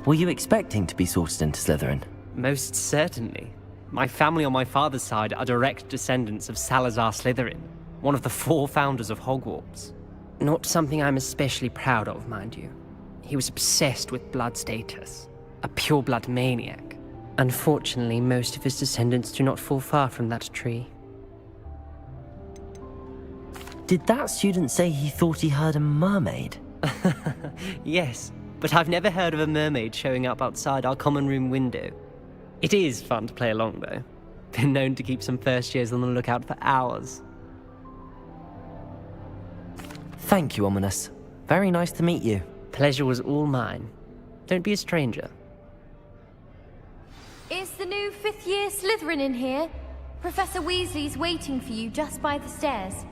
Speaker 5: Were you expecting to be sorted into Slytherin?
Speaker 14: Most certainly. My family on my father's side are direct descendants of Salazar Slytherin, one of the 4 founders of Hogwarts. Not something I'm especially proud of, mind you. He was obsessed with blood status, a pure-blood maniac. Unfortunately, most of his descendants do not fall far from that tree.
Speaker 5: Did that student say he thought he heard a mermaid?
Speaker 14: Yes, but I've never heard of a mermaid showing up outside our common room window. It is fun to play along, though. Been known to keep some first years on the lookout for hours.
Speaker 5: Thank you, Ominous. Very nice to meet you.
Speaker 14: Pleasure was all mine. Don't be a stranger.
Speaker 17: Is the new 5th year Slytherin in here? Professor Weasley's waiting for you just by the stairs.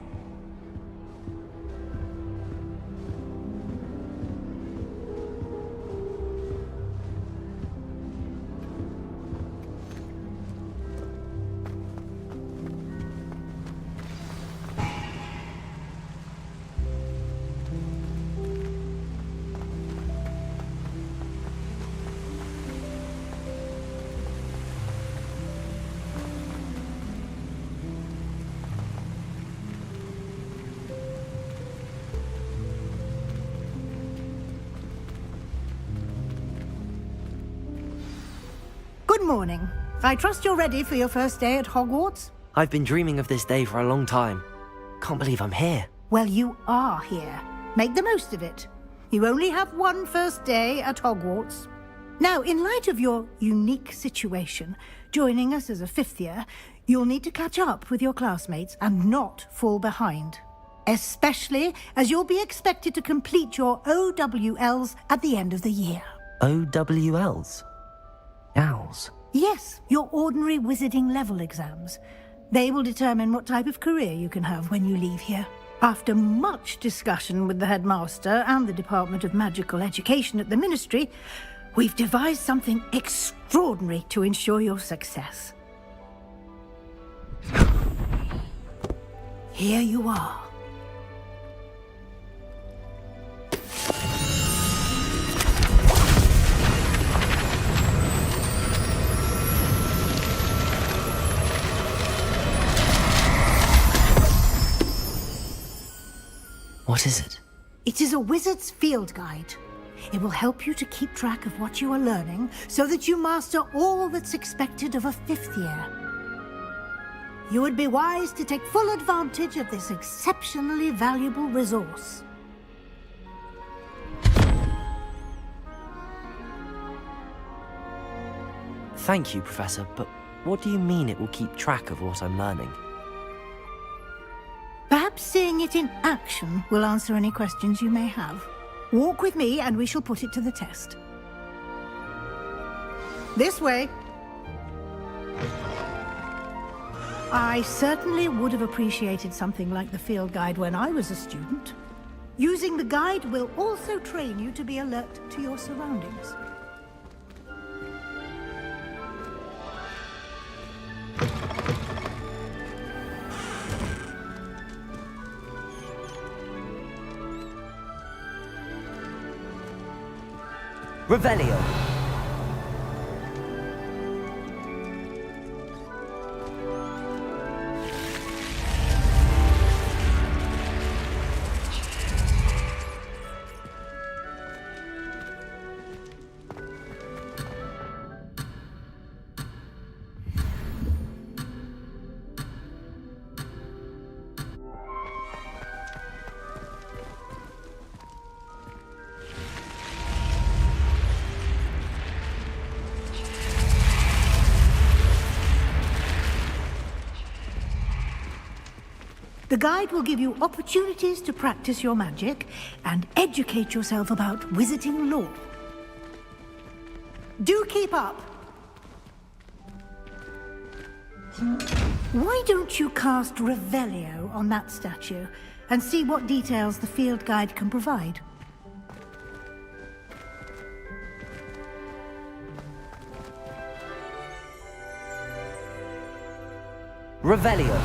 Speaker 12: Good morning. I trust you're ready for your first day at Hogwarts?
Speaker 5: I've been dreaming of this day for a long time. Can't believe I'm here.
Speaker 12: Well, you are here. Make the most of it. You only have one first day at Hogwarts. Now, in light of your unique situation, joining us as a 5th year, you'll need to catch up with your classmates and not fall behind. Especially as you'll be expected to complete your OWLs at the end of the year.
Speaker 5: OWLs? Owls?
Speaker 12: Yes, your ordinary wizarding level exams. They will determine what type of career you can have when you leave here. After much discussion with the headmaster and the Department of Magical Education at the Ministry, we've devised something extraordinary to ensure your success. Here you are.
Speaker 5: What is it?
Speaker 12: It is a wizard's field guide. It will help you to keep track of what you are learning so that you master all that's expected of a 5th year. You would be wise to take full advantage of this exceptionally valuable resource.
Speaker 5: Thank you, Professor, but what do you mean it will keep track of what I'm learning?
Speaker 12: Perhaps seeing it in action will answer any questions you may have. Walk with me and we shall put it to the test. This way. I certainly would have appreciated something like the field guide when I was a student. Using the guide will also train you to be alert to your surroundings.
Speaker 5: Revelio!
Speaker 12: The guide will give you opportunities to practice your magic and educate yourself about wizarding lore. Do keep up! Why don't you cast Revelio on that statue and see what details the field guide can provide?
Speaker 5: Revelio.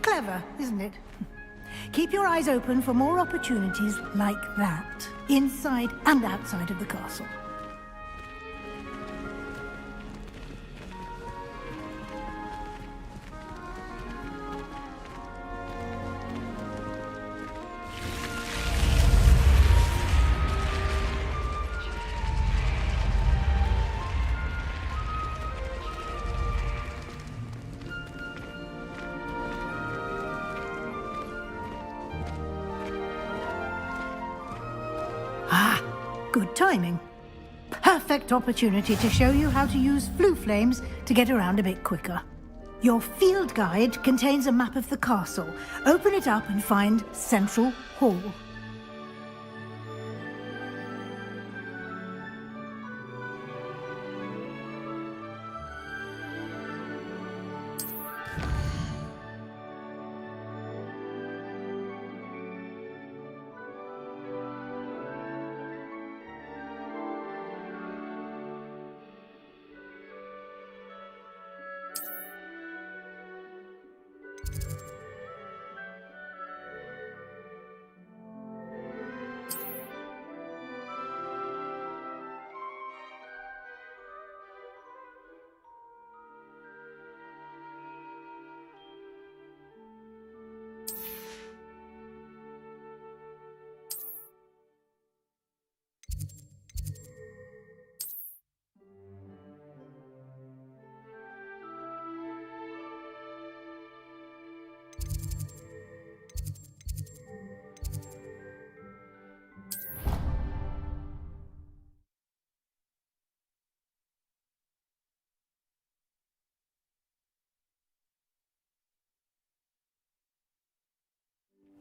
Speaker 12: Clever, isn't it? Keep your eyes open for more opportunities like that, inside and outside of the castle. Good timing. Perfect opportunity to show you how to use flue flames to get around a bit quicker. Your field guide contains a map of the castle. Open it up and find Central Hall.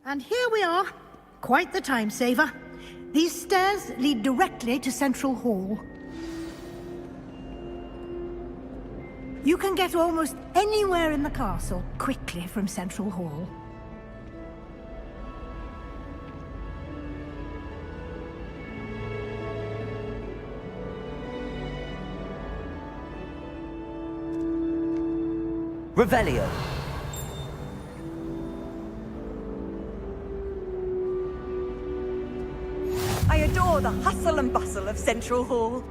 Speaker 12: And here we are. Quite the time saver. These stairs lead directly to Central Hall. You can get almost anywhere in the castle quickly from Central Hall.
Speaker 5: Revelio.
Speaker 18: I adore the hustle and bustle of Central Hall.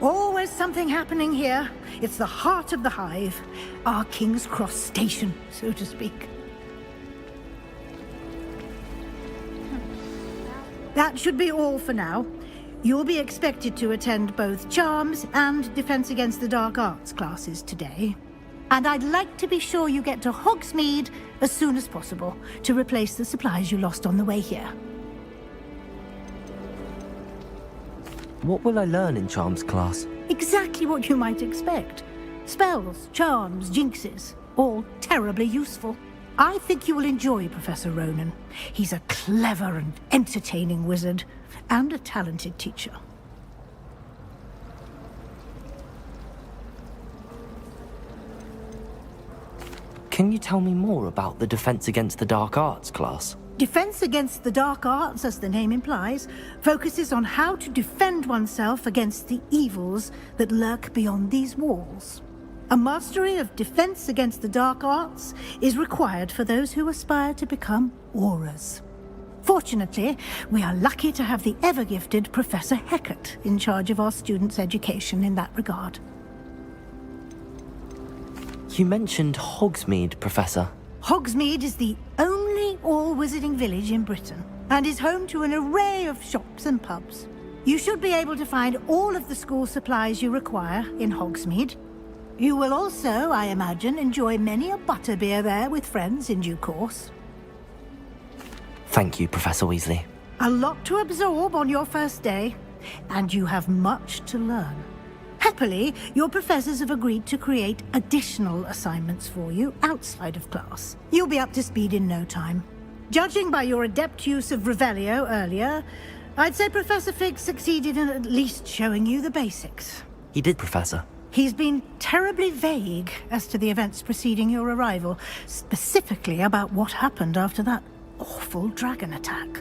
Speaker 12: Always something happening here. It's the heart of the hive. Our King's Cross station, so to speak. That should be all for now. You'll be expected to attend both Charms and Defense Against the Dark Arts classes today. And I'd like to be sure you get to Hogsmeade as soon as possible to replace the supplies you lost on the way here.
Speaker 5: What will I learn in Charms class?
Speaker 12: Exactly what you might expect. Spells, charms, jinxes, all terribly useful. I think you will enjoy Professor Ronan. He's a clever and entertaining wizard, and a talented teacher.
Speaker 5: Can you tell me more about the Defense Against the Dark Arts class?
Speaker 12: Defense against the dark arts, as the name implies, focuses on how to defend oneself against the evils that lurk beyond these walls. A mastery of defense against the dark arts is required for those who aspire to become Aurors. Fortunately, we are lucky to have the ever-gifted Professor Hecat in charge of our students' education in that regard.
Speaker 5: You mentioned Hogsmeade, Professor.
Speaker 12: Hogsmeade is the only all-wizarding village in Britain, and is home to an array of shops and pubs. You should be able to find all of the school supplies you require in Hogsmeade. You will also, I imagine, enjoy many a butterbeer there with friends in due course.
Speaker 5: Thank you, Professor Weasley.
Speaker 12: A lot to absorb on your first day, and you have much to learn. Happily, your professors have agreed to create additional assignments for you outside of class. You'll be up to speed in no time. Judging by your adept use of Revelio earlier, I'd say Professor Fig succeeded in at least showing you the basics.
Speaker 5: He did, Professor.
Speaker 12: He's been terribly vague as to the events preceding your arrival, specifically about what happened after that awful dragon attack.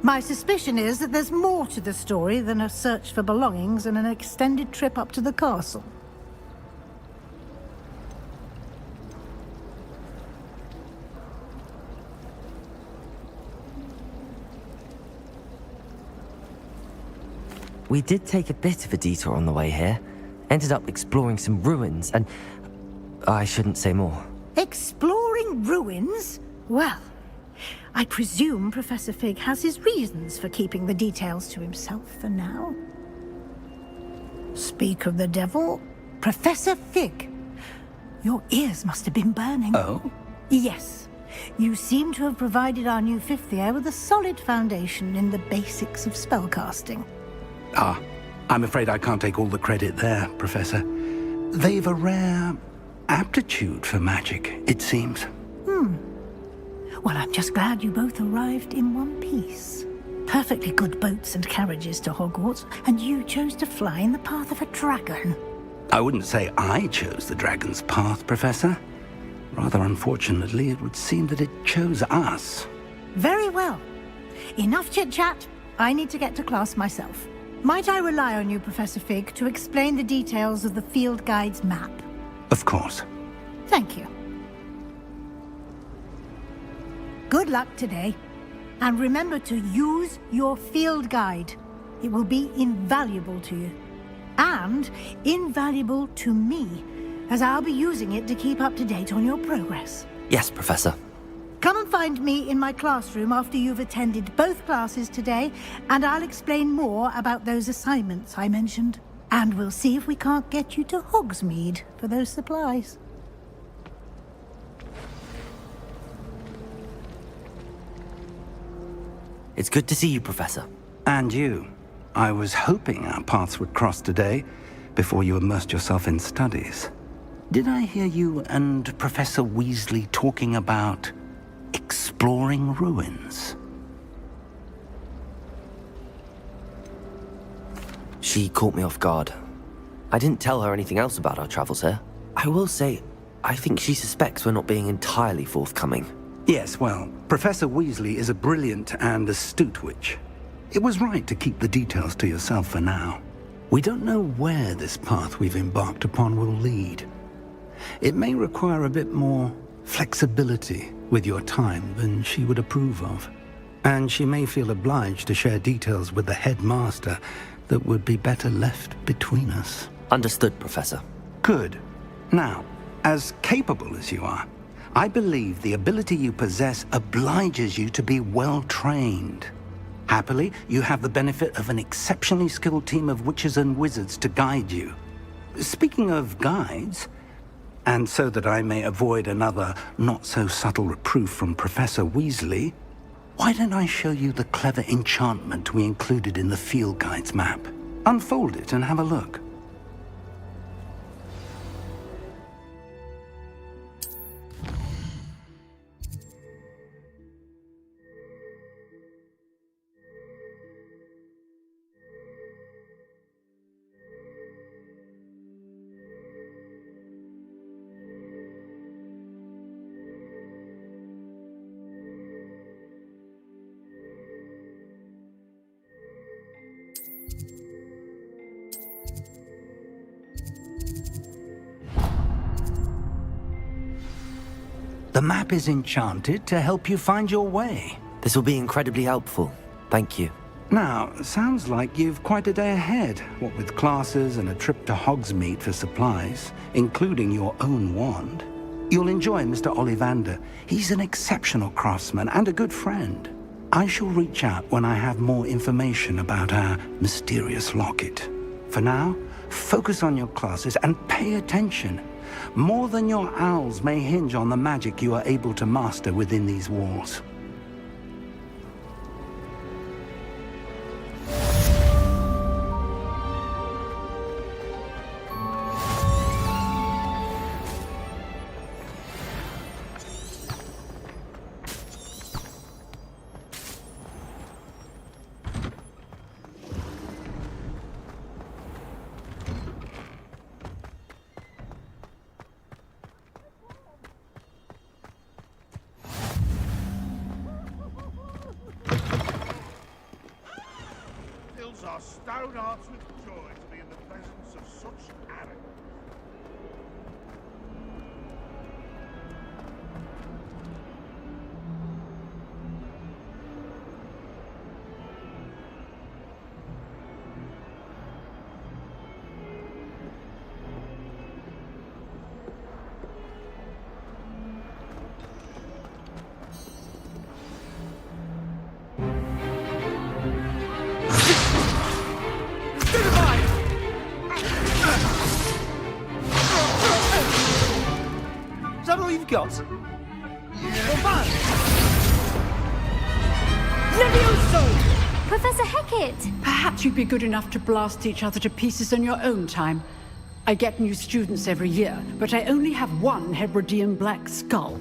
Speaker 12: My suspicion is that there's more to the story than a search for belongings and an extended trip up to the castle.
Speaker 5: We did take a bit of a detour on the way here. Ended up exploring some ruins and... I shouldn't say more.
Speaker 12: Exploring ruins? Well, I presume Professor Fig has his reasons for keeping the details to himself for now. Speak of the devil, Professor Fig. Your ears must have been burning.
Speaker 6: Oh?
Speaker 12: Yes. You seem to have provided our new fifth year with a solid foundation in the basics of spellcasting.
Speaker 6: Ah, I'm afraid I can't take all the credit there, Professor. They've a rare aptitude for magic, it seems.
Speaker 12: Well, I'm just glad you both arrived in one piece. Perfectly good boats and carriages to Hogwarts, and you chose to fly in the path of a dragon.
Speaker 6: I wouldn't say I chose the dragon's path, Professor. Rather unfortunately, it would seem that it chose us.
Speaker 12: Very well. Enough chit-chat. I need to get to class myself. Might I rely on you, Professor Fig, to explain the details of the field guide's map?
Speaker 6: Of course.
Speaker 12: Thank you. Good luck today. And remember to use your field guide. It will be invaluable to you. And invaluable to me, as I'll be using it to keep up to date on your progress.
Speaker 5: Yes, Professor.
Speaker 12: Come and find me in my classroom after you've attended both classes today, and I'll explain more about those assignments I mentioned. And we'll see if we can't get you to Hogsmeade for those supplies.
Speaker 5: It's good to see you, Professor.
Speaker 6: And you. I was hoping our paths would cross today, before you immersed yourself in studies. Did I hear you and Professor Weasley talking about exploring ruins?
Speaker 5: She caught me off guard. I didn't tell her anything else about our travels here. I will say, I think she suspects we're not being entirely forthcoming.
Speaker 6: Yes, well, Professor Weasley is a brilliant and astute witch. It was right to keep the details to yourself for now. We don't know where this path we've embarked upon will lead. It may require a bit more flexibility with your time than she would approve of. And she may feel obliged to share details with the headmaster that would be better left between us.
Speaker 5: Understood, Professor.
Speaker 6: Good. Now, as capable as you are, I believe the ability you possess obliges you to be well-trained. Happily, you have the benefit of an exceptionally skilled team of witches and wizards to guide you. Speaking of guides, and so that I may avoid another not-so-subtle reproof from Professor Weasley, why don't I show you the clever enchantment we included in the field guide's map? Unfold it and have a look.
Speaker 4: The map is enchanted to help you find your way.
Speaker 5: This will be incredibly helpful. Thank you.
Speaker 4: Now, sounds like you've quite a day ahead, what with classes and a trip to Hogsmeade for supplies, including your own wand. You'll enjoy Mr. Ollivander. He's an exceptional craftsman and a good friend. I shall reach out when I have more information about our mysterious locket. For now, focus on your classes and pay attention. More than your owls may hinge on the magic you are able to master within these walls.
Speaker 7: Our stone hearts with joy to be in the presence of such arrogance.
Speaker 10: Got?
Speaker 19: Levioso! Professor Hecat!
Speaker 20: Perhaps you'd be good enough to blast each other to pieces in your own time. I get new students every year, but I only have one Hebridean black skull.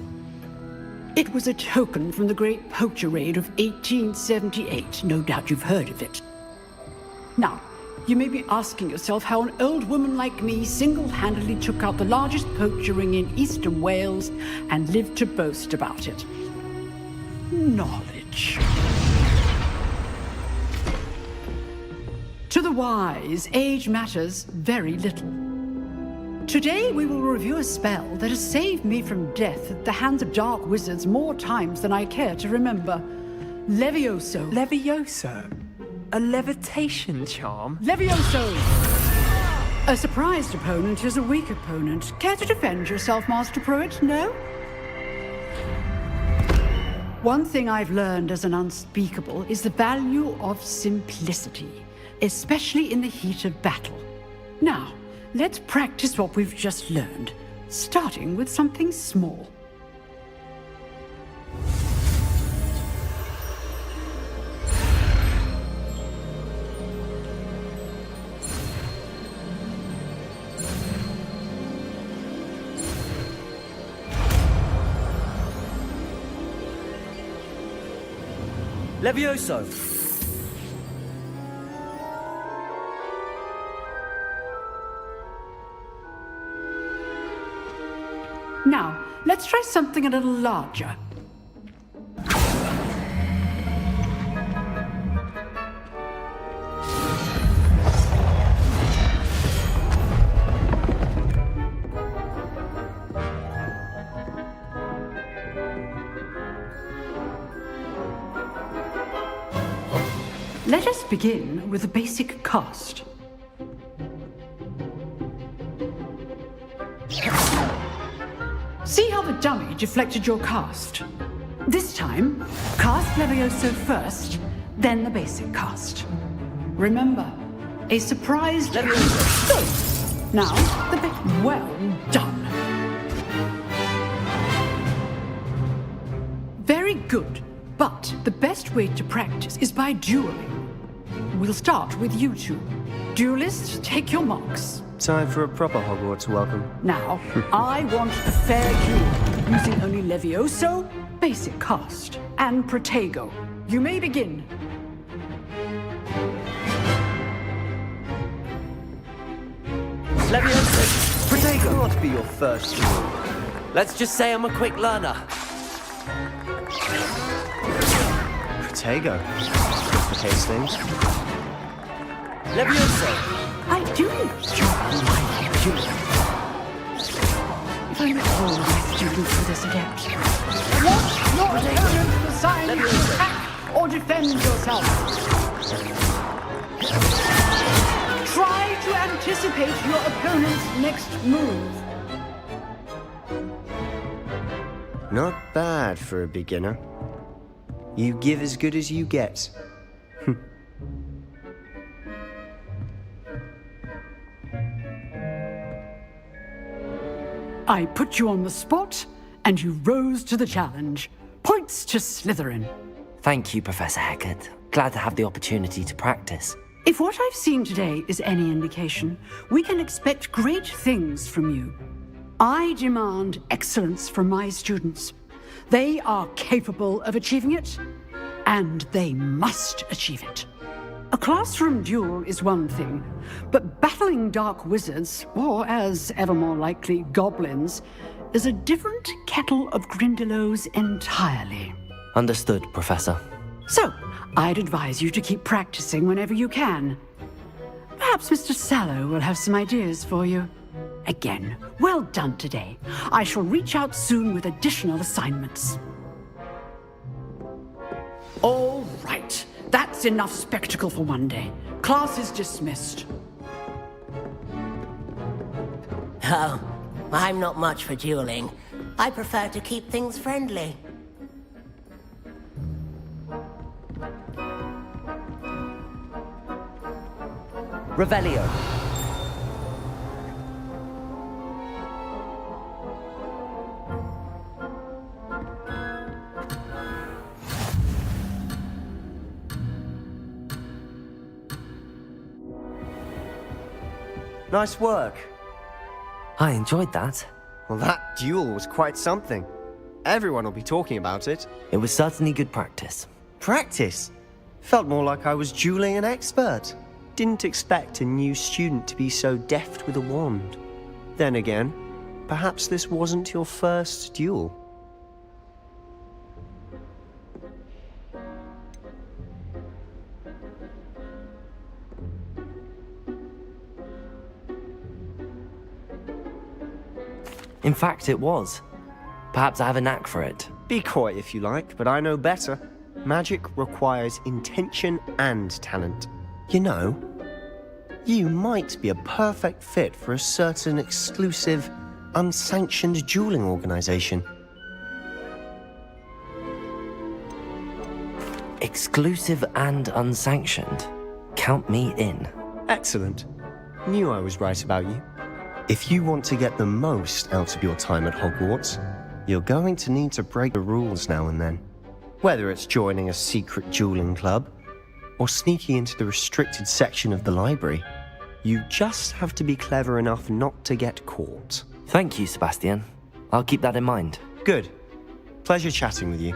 Speaker 20: It was a token from the Great Poacher Raid of 1878. No doubt you've heard of it. Now, you may be asking yourself how an old woman like me single-handedly took out the largest poacher ring in eastern Wales and lived to boast about it. Knowledge. To the wise, age matters very little. Today we will review a spell that has saved me from death at the hands of dark wizards more times than I care to remember. Levioso.
Speaker 14: Levioso? A levitation charm?
Speaker 20: Levioso! A surprised opponent is a weak opponent. Care to defend yourself, Master Pruitt? No? One thing I've learned as an unspeakable is the value of simplicity, especially in the heat of battle. Now, let's practice what we've just learned, starting with something small.
Speaker 10: Levioso!
Speaker 20: Now, let's try something a little larger. Let us begin with a basic cast. See how the dummy deflected your cast? This time, cast Levioso first, then the basic cast. Remember, a surprise Levioso. So, now, the bit. Well done. Very good, but the best way to practice is by dueling. We'll start with you two. Duelists, take your marks.
Speaker 16: Time for a proper Hogwarts welcome.
Speaker 20: Now, I want a fair duel, using only Levioso, basic cast, and Protego. You may begin.
Speaker 10: Levioso!
Speaker 16: Protego! Not be your first duel.
Speaker 10: Let's just say I'm a quick learner.
Speaker 16: Protego. Complicates things.
Speaker 20: Levioso! I do need you on my duel. If I met all my students for this again, yet. Want your opponent assigned to attack or defend yourself. Try to anticipate your opponent's next move.
Speaker 16: Not bad for a beginner. You give as good as you get.
Speaker 20: I put you on the spot, and you rose to the challenge. Points to Slytherin.
Speaker 5: Thank you, Professor Hecat. Glad to have the opportunity to practice.
Speaker 20: If what I've seen today is any indication, we can expect great things from you. I demand excellence from my students. They are capable of achieving it, and they must achieve it. A classroom duel is one thing, but battling dark wizards, or as ever more likely, goblins, is a different kettle of Grindylows entirely.
Speaker 5: Understood, Professor.
Speaker 20: So, I'd advise you to keep practicing whenever you can. Perhaps Mr. Sallow will have some ideas for you. Again, well done today. I shall reach out soon with additional assignments. All right. That's enough spectacle for one day. Class is dismissed.
Speaker 21: Oh, I'm not much for dueling. I prefer to keep things friendly.
Speaker 5: Revelio.
Speaker 16: Nice work.
Speaker 5: I enjoyed that.
Speaker 16: Well, that duel was quite something. Everyone will be talking about it.
Speaker 5: It was certainly good practice.
Speaker 16: Practice? Felt more like I was dueling an expert. Didn't expect a new student to be so deft with a wand. Then again, perhaps this wasn't your first duel.
Speaker 5: In fact, it was. Perhaps I have a knack for it.
Speaker 16: Be coy if you like, but I know better. Magic requires intention and talent. You know, you might be a perfect fit for a certain exclusive, unsanctioned dueling organization.
Speaker 5: Exclusive and unsanctioned. Count me in.
Speaker 16: Excellent. Knew I was right about you. If you want to get the most out of your time at Hogwarts, you're going to need to break the rules now and then. Whether it's joining a secret dueling club, or sneaking into the restricted section of the library, you just have to be clever enough not to get caught.
Speaker 5: Thank you, Sebastian. I'll keep that in mind.
Speaker 16: Good. Pleasure chatting with you.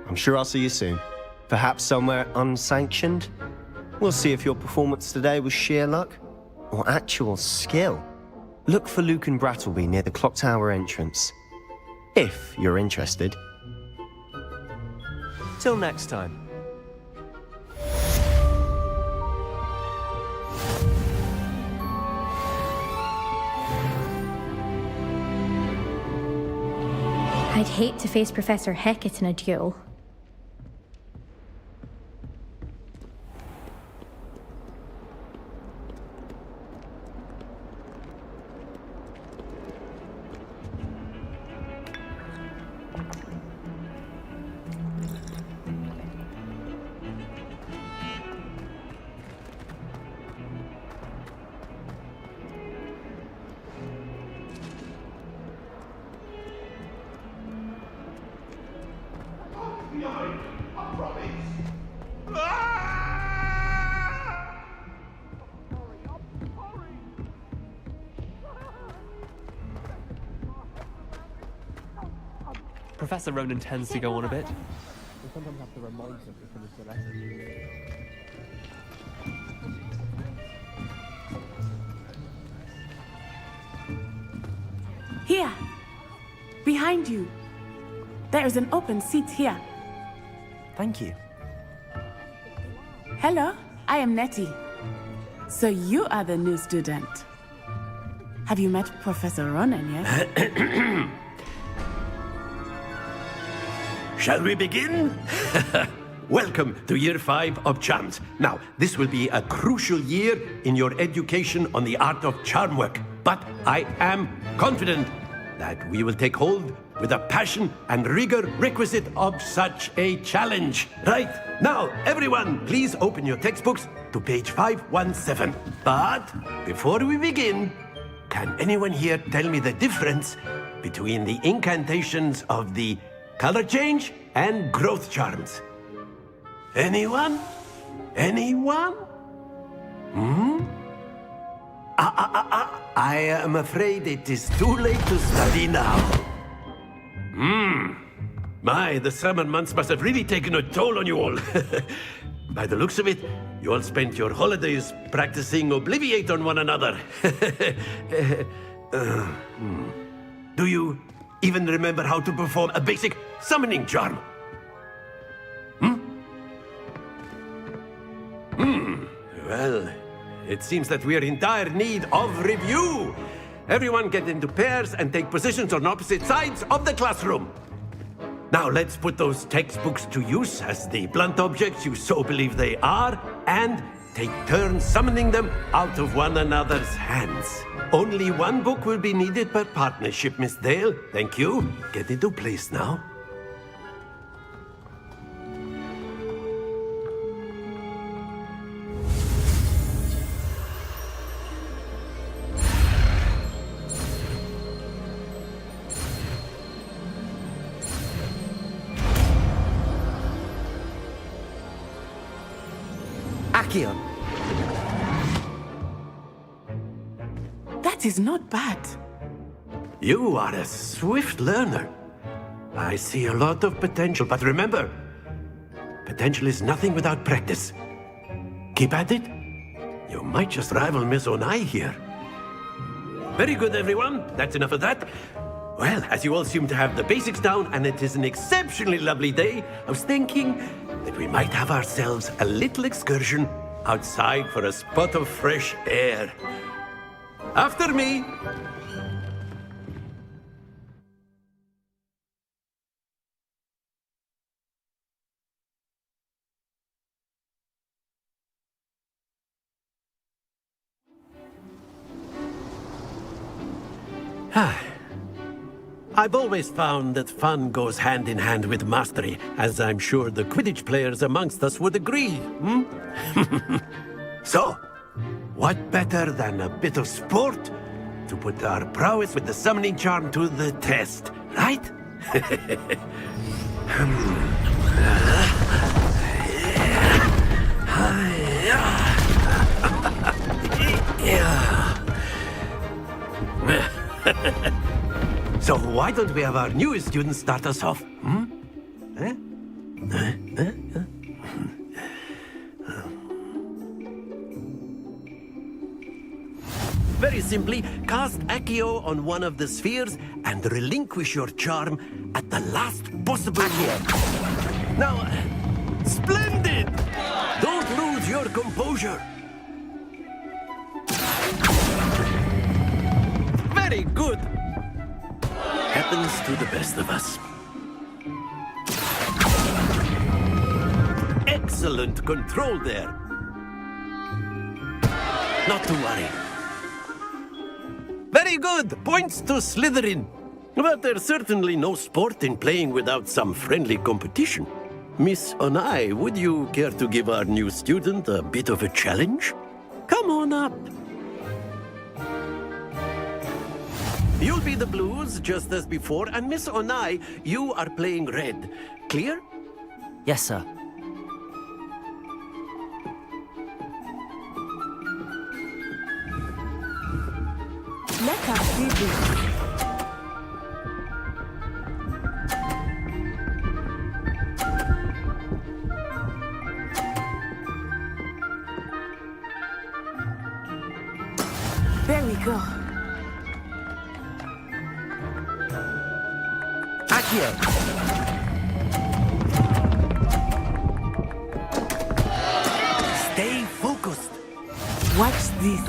Speaker 16: I'm sure I'll see you soon. Perhaps somewhere unsanctioned? We'll see if your performance today was sheer luck, or actual skill. Look for Luke and Brattleby near the clock tower entrance. If you're interested. Till next time.
Speaker 17: I'd hate to face Professor Hecat in a duel.
Speaker 15: Professor Ronan tends to go on a bit. We sometimes have to remind him to finish the lesson.
Speaker 22: Here! Behind you! There is an open seat here.
Speaker 5: Thank you.
Speaker 22: Hello, I am Nettie. So you are the new student. Have you met Professor Ronan yet?
Speaker 9: Shall we begin? Welcome to Year 5 of Charms. Now, this will be a crucial year in your education on the art of charm work. But I am confident that we will take hold with the passion and rigor requisite of such a challenge. Right, now, everyone, please open your textbooks to page 517. But before we begin, can anyone here tell me the difference between the incantations of the color change and growth charms? Anyone? Anyone? I am afraid it is too late to study now. My, the summer months must have really taken a toll on you all. By the looks of it, you all spent your holidays practicing Obliviate on one another. Do you even remember how to perform a basic summoning charm? Well, it seems that we are in dire need of review. Everyone get into pairs and take positions on opposite sides of the classroom. Now let's put those textbooks to use as the blunt objects you so believe they are, and take turns summoning them out of one another's hands. Only one book will be needed per partnership, Miss Dale. Thank you. Get into place now.
Speaker 22: Akio. That is not bad.
Speaker 9: You are a swift learner. I see a lot of potential, but remember, potential is nothing without practice. Keep at it. You might just rival Miss Onai here. Very good, everyone. That's enough of that. Well, as you all seem to have the basics down, and it is an exceptionally lovely day, I was thinking that we might have ourselves a little excursion outside for a spot of fresh air. After me! I've always found that fun goes hand in hand with mastery, as I'm sure the Quidditch players amongst us would agree, So, what better than a bit of sport to put our prowess with the summoning charm to the test, right? So why don't we have our newest student start us off? Very simply, cast Accio on one of the spheres and relinquish your charm at the last possible moment. Now, splendid! Don't lose your composure. Very good. Happens to the best of us. Excellent control there. Not to worry. Very good! Points to Slytherin. But there's certainly no sport in playing without some friendly competition. Miss Onai, would you care to give our new student a bit of a challenge? Come on up. You'll be the blues, just as before, and Miss Onai, you are playing red. Clear?
Speaker 5: Yes, sir.
Speaker 22: Let us do this. There we go.
Speaker 9: Accio. Stay focused.
Speaker 22: Watch this.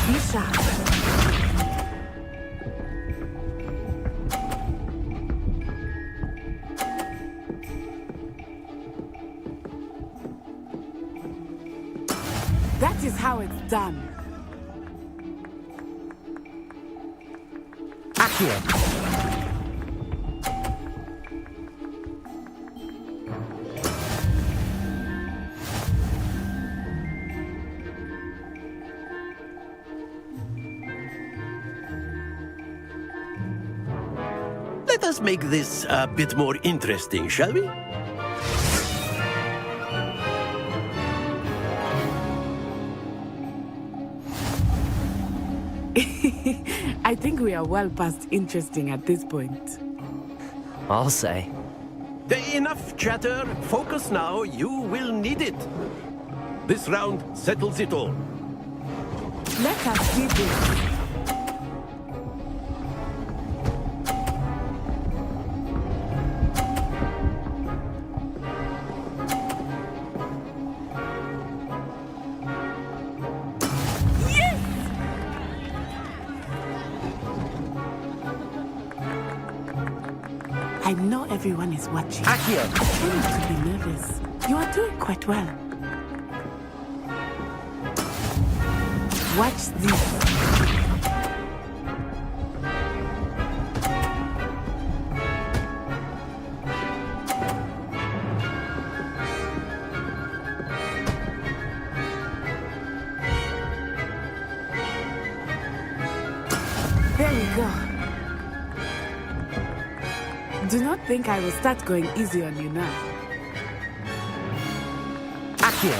Speaker 22: Be sharp. That is how it's done.
Speaker 5: Accio.
Speaker 9: Let us make this a bit more interesting, shall we?
Speaker 22: I think we are well past interesting at this point.
Speaker 5: I'll say.
Speaker 9: Enough chatter. Focus now. You will need it. This round settles it all.
Speaker 22: Let us see this. I know everyone is watching.
Speaker 5: Accio.
Speaker 22: Try not to be nervous. You are doing quite well. Watch this. There we go. Do not think I will start going easy on you now.
Speaker 5: Accio.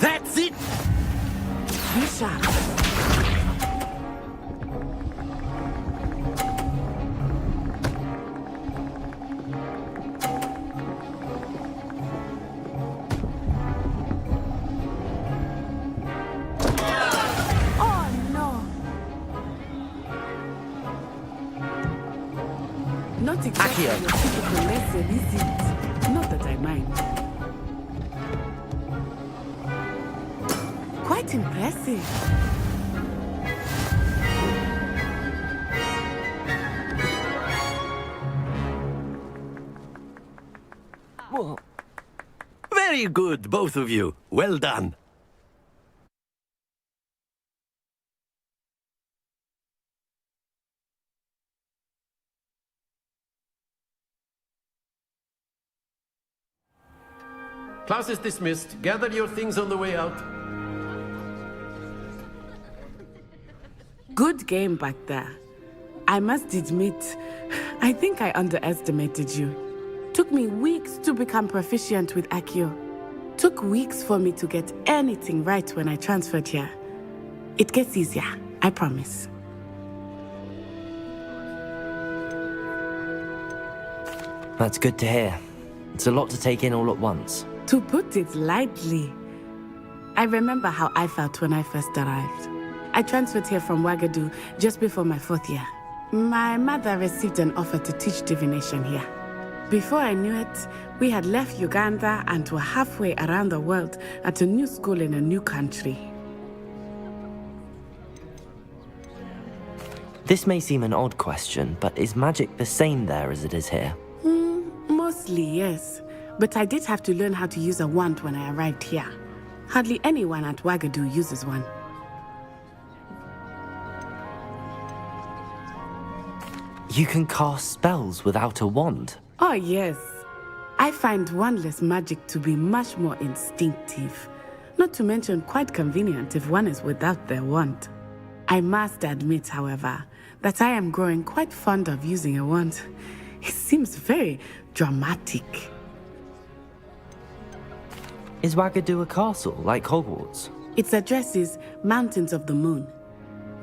Speaker 9: That's it!
Speaker 22: Be sharp. Not exactly your typical lesson, is it? Not that I mind. Quite impressive.
Speaker 9: Whoa. Very good, both of you. Well done. Class is dismissed. Gather your things on the way out.
Speaker 22: Good game back there. I must admit, I think I underestimated you. Took me weeks to become proficient with Accio. Took weeks for me to get anything right when I transferred here. It gets easier, I promise.
Speaker 5: That's good to hear. It's a lot to take in all at once.
Speaker 22: To put it lightly, I remember how I felt when I first arrived. I transferred here from Ouagadougou just before my 4th year. My mother received an offer to teach divination here. Before I knew it, we had left Uganda and were halfway around the world at a new school in a new country.
Speaker 5: This may seem an odd question, but is magic the same there as it is here?
Speaker 22: Mostly, yes. But I did have to learn how to use a wand when I arrived here. Hardly anyone at Ouagadougou uses one.
Speaker 5: You can cast spells without a wand?
Speaker 22: Oh, yes. I find wandless magic to be much more instinctive. Not to mention quite convenient if one is without their wand. I must admit, however, that I am growing quite fond of using a wand. It seems very dramatic.
Speaker 5: Is Ouagadougou a castle, like Hogwarts?
Speaker 22: Its address is Mountains of the Moon.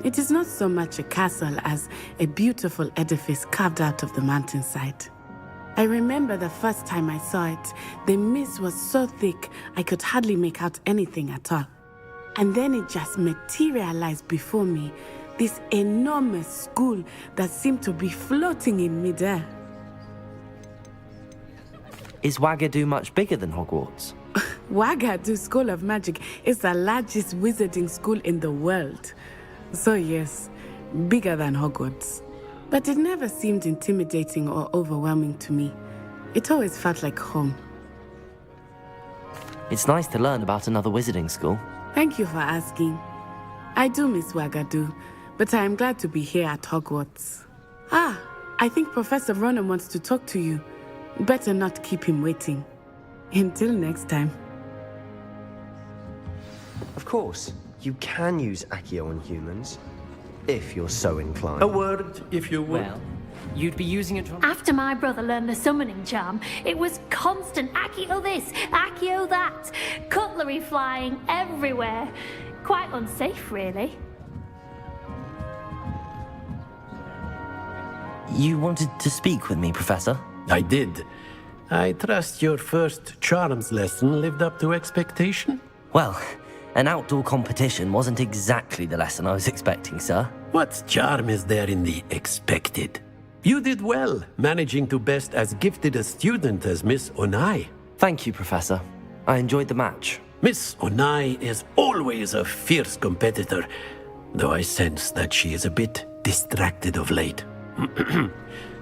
Speaker 22: It is not so much a castle as a beautiful edifice carved out of the mountainside. I remember the first time I saw it, the mist was so thick I could hardly make out anything at all. And then it just materialized before me. This enormous school that seemed to be floating in midair.
Speaker 5: Is Wagadu much bigger than Hogwarts?
Speaker 22: Wagadu School of Magic is the largest wizarding school in the world. So yes, bigger than Hogwarts. But it never seemed intimidating or overwhelming to me. It always felt like home.
Speaker 5: It's nice to learn about another wizarding school.
Speaker 22: Thank you for asking. I do miss Wagadu, but I am glad to be here at Hogwarts. Ah, I think Professor Ronan wants to talk to you. Better not keep him waiting. Until next time.
Speaker 16: Of course, you can use Accio on humans, if you're so inclined.
Speaker 9: A word, if you will.
Speaker 14: Well, you'd be using it on...
Speaker 19: After my brother learned the summoning charm, it was constant Accio this, Accio that, cutlery flying everywhere. Quite unsafe, really.
Speaker 5: You wanted to speak with me, Professor?
Speaker 9: I did. I trust your first charms lesson lived up to expectation?
Speaker 5: Well, an outdoor competition wasn't exactly the lesson I was expecting, sir.
Speaker 9: What charm is there in the expected? You did well, managing to best as gifted a student as Miss Onai.
Speaker 5: Thank you, Professor. I enjoyed the match.
Speaker 9: Miss Onai is always a fierce competitor, though I sense that she is a bit distracted of late.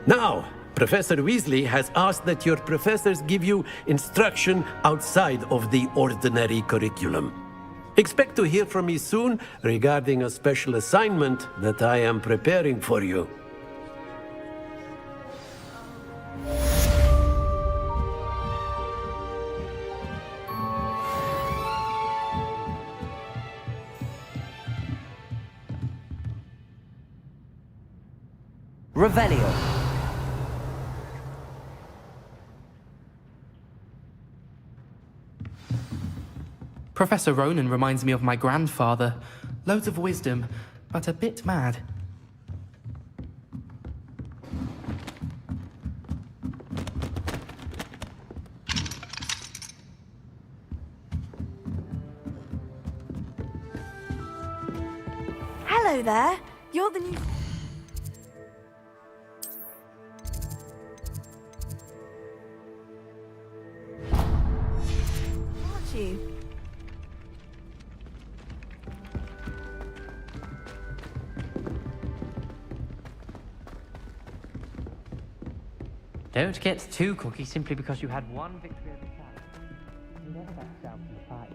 Speaker 9: Now, Professor Weasley has asked that your professors give you instruction outside of the ordinary curriculum. Expect to hear from me soon regarding a special assignment that I am preparing for you.
Speaker 5: Revelio.
Speaker 1: Professor Ronan reminds me of my grandfather. Loads of wisdom, but a bit mad.
Speaker 18: Hello there. You're the new... Aren't you?
Speaker 14: Don't get too cocky simply because you had one victory over Challenge. You never back down from the fight.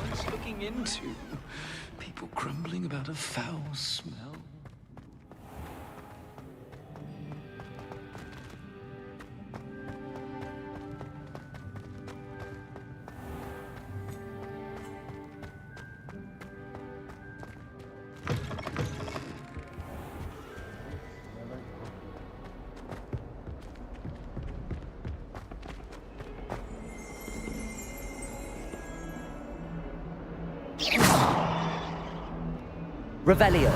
Speaker 2: What's looking into? People grumbling about a foul smell.
Speaker 5: Revelio.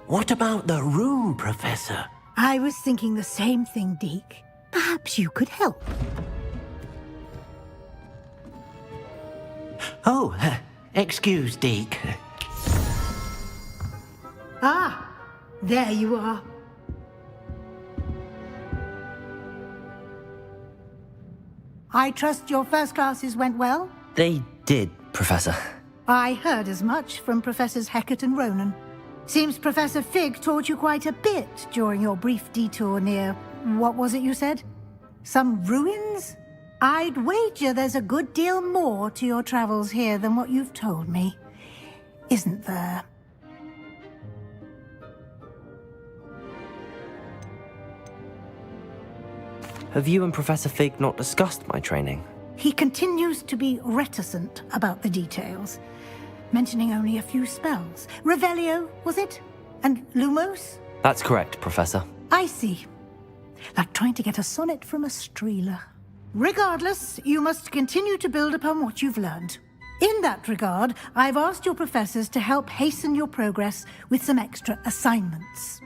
Speaker 9: What about the room, Professor?
Speaker 12: I was thinking the same thing, Deke. Perhaps you could help.
Speaker 9: Oh, excuse, Deke.
Speaker 12: Ah, there you are. I trust your first classes went well?
Speaker 5: They did, Professor.
Speaker 12: I heard as much from Professors Hecat and Ronan. Seems Professor Fig taught you quite a bit during your brief detour near... what was it you said? Some ruins? I'd wager there's a good deal more to your travels here than what you've told me, isn't there?
Speaker 5: Have you and Professor Fig not discussed my training?
Speaker 12: He continues to be reticent about the details, mentioning only a few spells. Revelio, was it? And Lumos?
Speaker 5: That's correct, Professor.
Speaker 12: I see. Like trying to get a sonnet from a streeler. Regardless, you must continue to build upon what you've learned. In that regard, I've asked your professors to help hasten your progress with some extra assignments.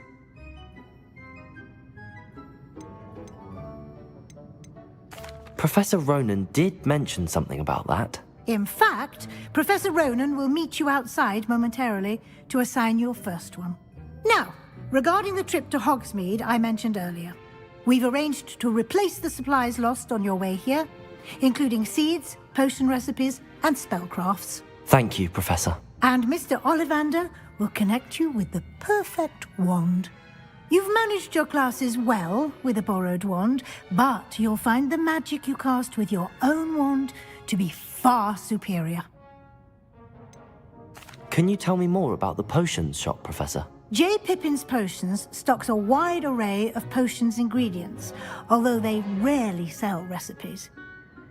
Speaker 5: Professor Ronan did mention something about that.
Speaker 12: In fact, Professor Ronan will meet you outside momentarily to assign your first one. Now, regarding the trip to Hogsmeade I mentioned earlier, we've arranged to replace the supplies lost on your way here, including seeds, potion recipes, and spellcrafts.
Speaker 5: Thank you, Professor.
Speaker 12: And Mr. Ollivander will connect you with the perfect wand. You've managed your classes well with a borrowed wand, but you'll find the magic you cast with your own wand to be far superior.
Speaker 5: Can you tell me more about the potions shop, Professor?
Speaker 12: J. Pippin's Potions stocks a wide array of potions ingredients, although they rarely sell recipes.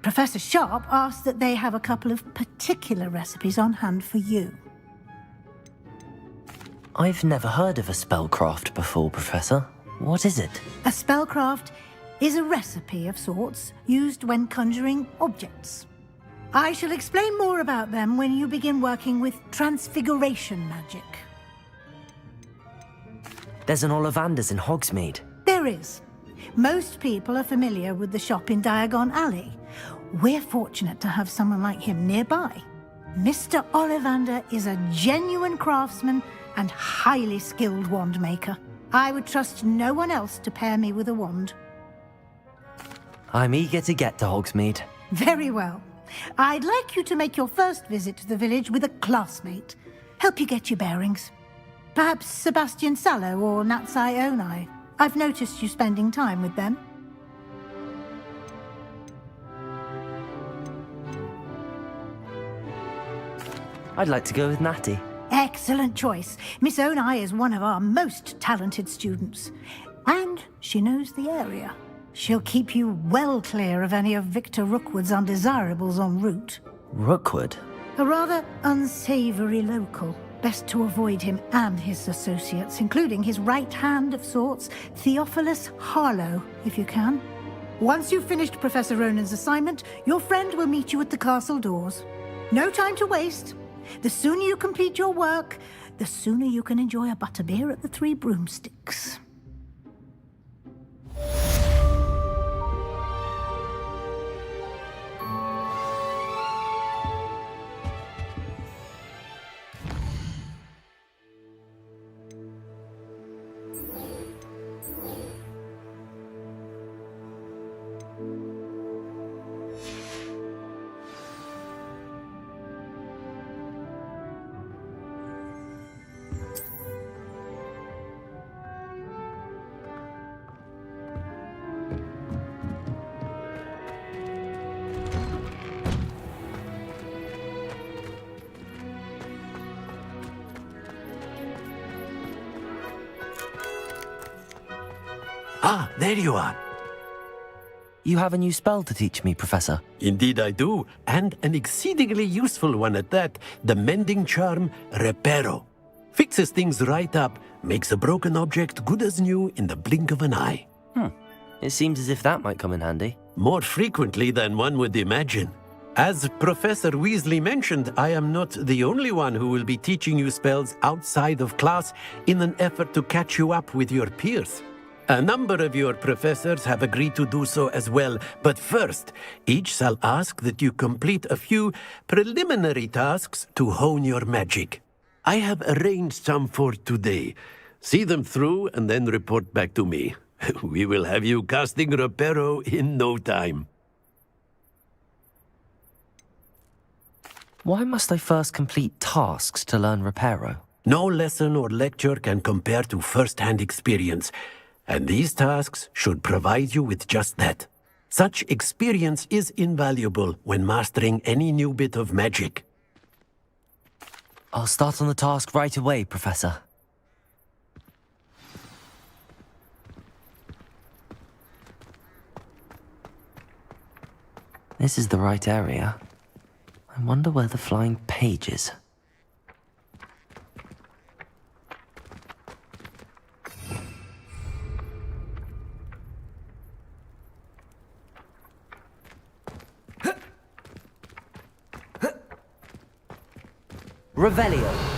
Speaker 12: Professor Sharp asked that they have a couple of particular recipes on hand for you.
Speaker 5: I've never heard of a spellcraft before, Professor. What is it?
Speaker 12: A spellcraft is a recipe of sorts used when conjuring objects. I shall explain more about them when you begin working with transfiguration magic.
Speaker 5: There's an Ollivander's in Hogsmeade.
Speaker 12: There is. Most people are familiar with the shop in Diagon Alley. We're fortunate to have someone like him nearby. Mr. Ollivander is a genuine craftsman and highly skilled wand maker. I would trust no one else to pair me with a wand.
Speaker 5: I'm eager to get to Hogsmeade.
Speaker 12: Very well. I'd like you to make your first visit to the village with a classmate. Help you get your bearings. Perhaps Sebastian Sallow or Natsai Onai. I've noticed you spending time with them.
Speaker 5: I'd like to go with Natty.
Speaker 12: Excellent choice. Miss Onai is one of our most talented students. And she knows the area. She'll keep you well clear of any of Victor Rookwood's undesirables en route.
Speaker 5: Rookwood?
Speaker 12: A rather unsavory local. Best to avoid him and his associates, including his right hand of sorts, Theophilus Harlow, if you can. Once you've finished Professor Ronan's assignment, your friend will meet you at the castle doors. No time to waste. The sooner you complete your work, the sooner you can enjoy a butterbeer at the Three Broomsticks.
Speaker 9: Ah, there you are.
Speaker 5: You have a new spell to teach me, Professor.
Speaker 9: Indeed I do, and an exceedingly useful one at that, the mending charm Reparo. Fixes things right up, makes a broken object good as new in the blink of an eye.
Speaker 5: It seems as if that might come in handy.
Speaker 9: More frequently than one would imagine. As Professor Weasley mentioned, I am not the only one who will be teaching you spells outside of class in an effort to catch you up with your peers. A number of your professors have agreed to do so as well, but first, each shall ask that you complete a few preliminary tasks to hone your magic. I have arranged some for today. See them through and then report back to me. We will have you casting Reparo in no time.
Speaker 5: Why must I first complete tasks to learn Reparo?
Speaker 9: No lesson or lecture can compare to first-hand experience. And these tasks should provide you with just that.
Speaker 3: Such experience is invaluable when mastering any new bit of magic.
Speaker 5: I'll start on the task right away, Professor. This is the right area. I wonder where the flying page is. Revelio.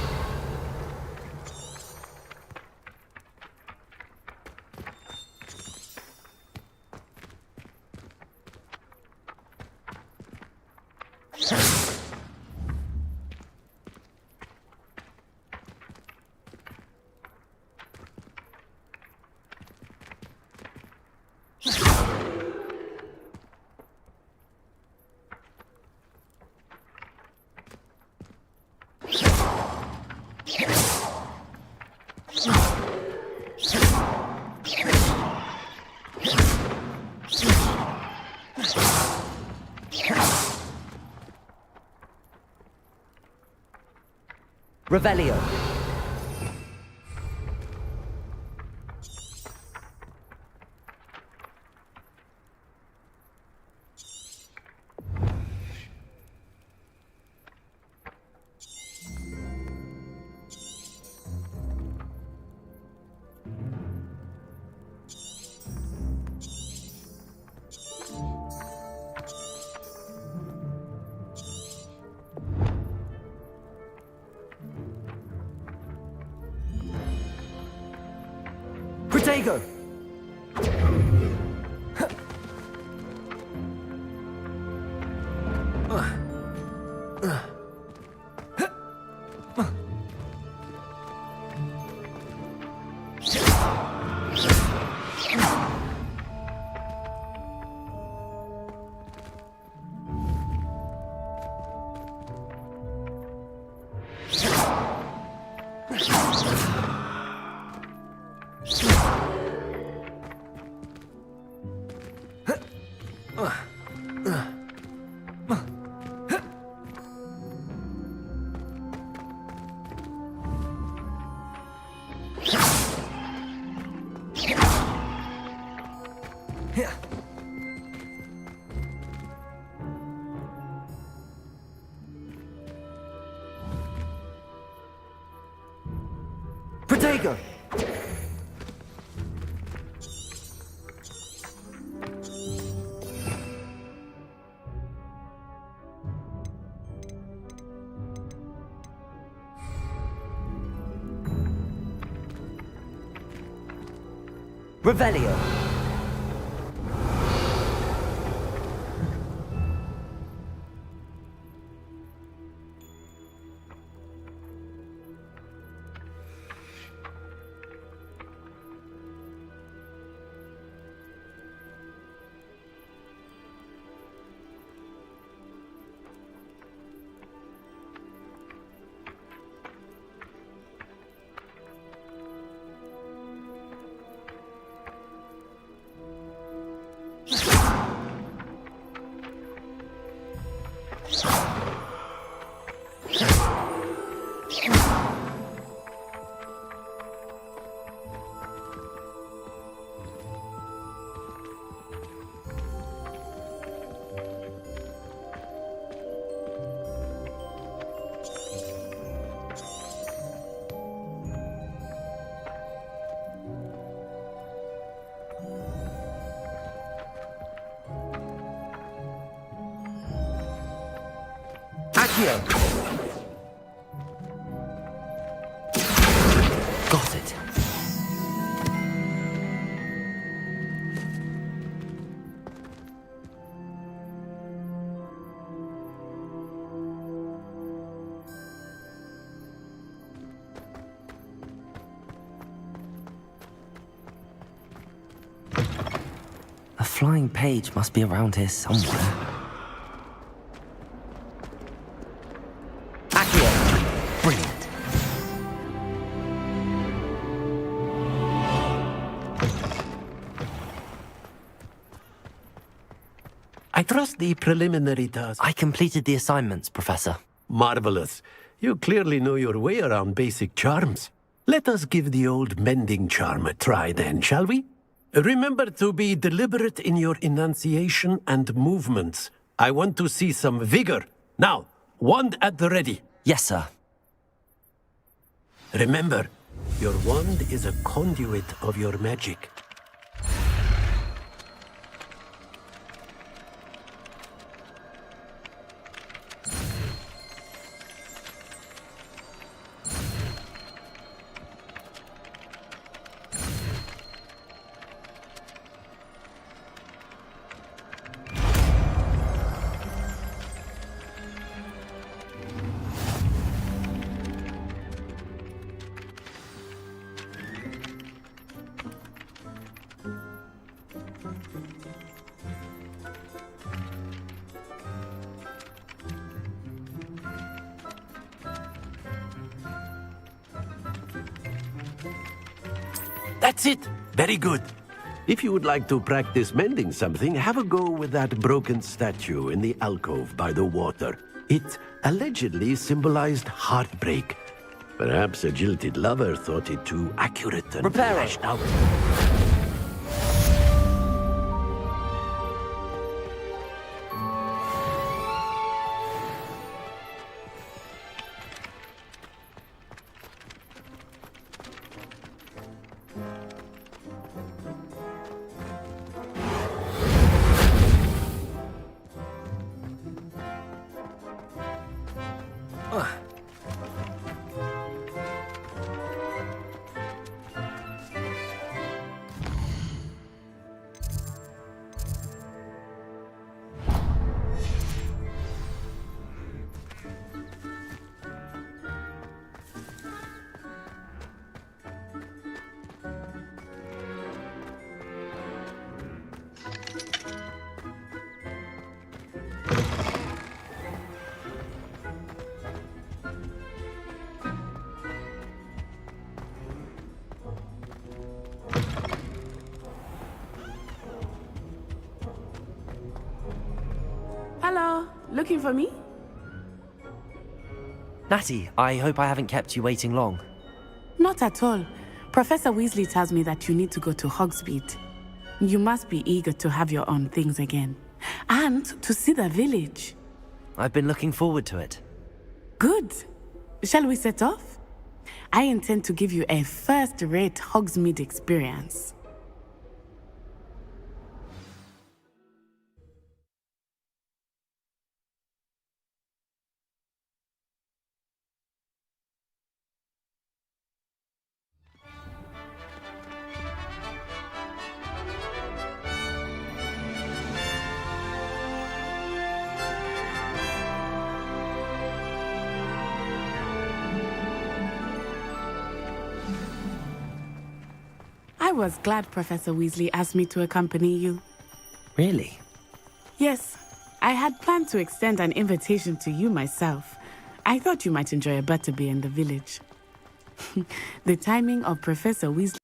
Speaker 5: Revelio. Protego! Protego! Revelio. Accio! Got it. A flying page must be around here somewhere. Brilliant.
Speaker 3: trust the preliminary task.
Speaker 5: I completed the assignments, Professor.
Speaker 3: Marvelous. You clearly know your way around basic charms. Let us give the old mending charm a try then, shall we? Remember to be deliberate in your enunciation and movements. I want to see some vigor. Now, wand at the ready.
Speaker 5: Yes, sir.
Speaker 3: Remember, your wand is a conduit of your magic. That's it. Very good. If you would like to practice mending something, have a go with that broken statue in the alcove by the water. It allegedly symbolized heartbreak. Perhaps a jilted lover thought it too accurate and lashed out.
Speaker 22: Hello, looking for me?
Speaker 5: Natty, I hope I haven't kept you waiting long.
Speaker 22: Not at all. Professor Weasley tells me that you need to go to Hogsmeade. You must be eager to have your own things again. And to see the village.
Speaker 5: I've been looking forward to it.
Speaker 22: Good. Shall we set off? I intend to give you a first-rate Hogsmeade experience. I was glad Professor Weasley asked me to accompany you.
Speaker 5: Really?
Speaker 22: Yes, I had planned to extend an invitation to you myself. I thought you might enjoy a butterbeer in the village. The timing of Professor Weasley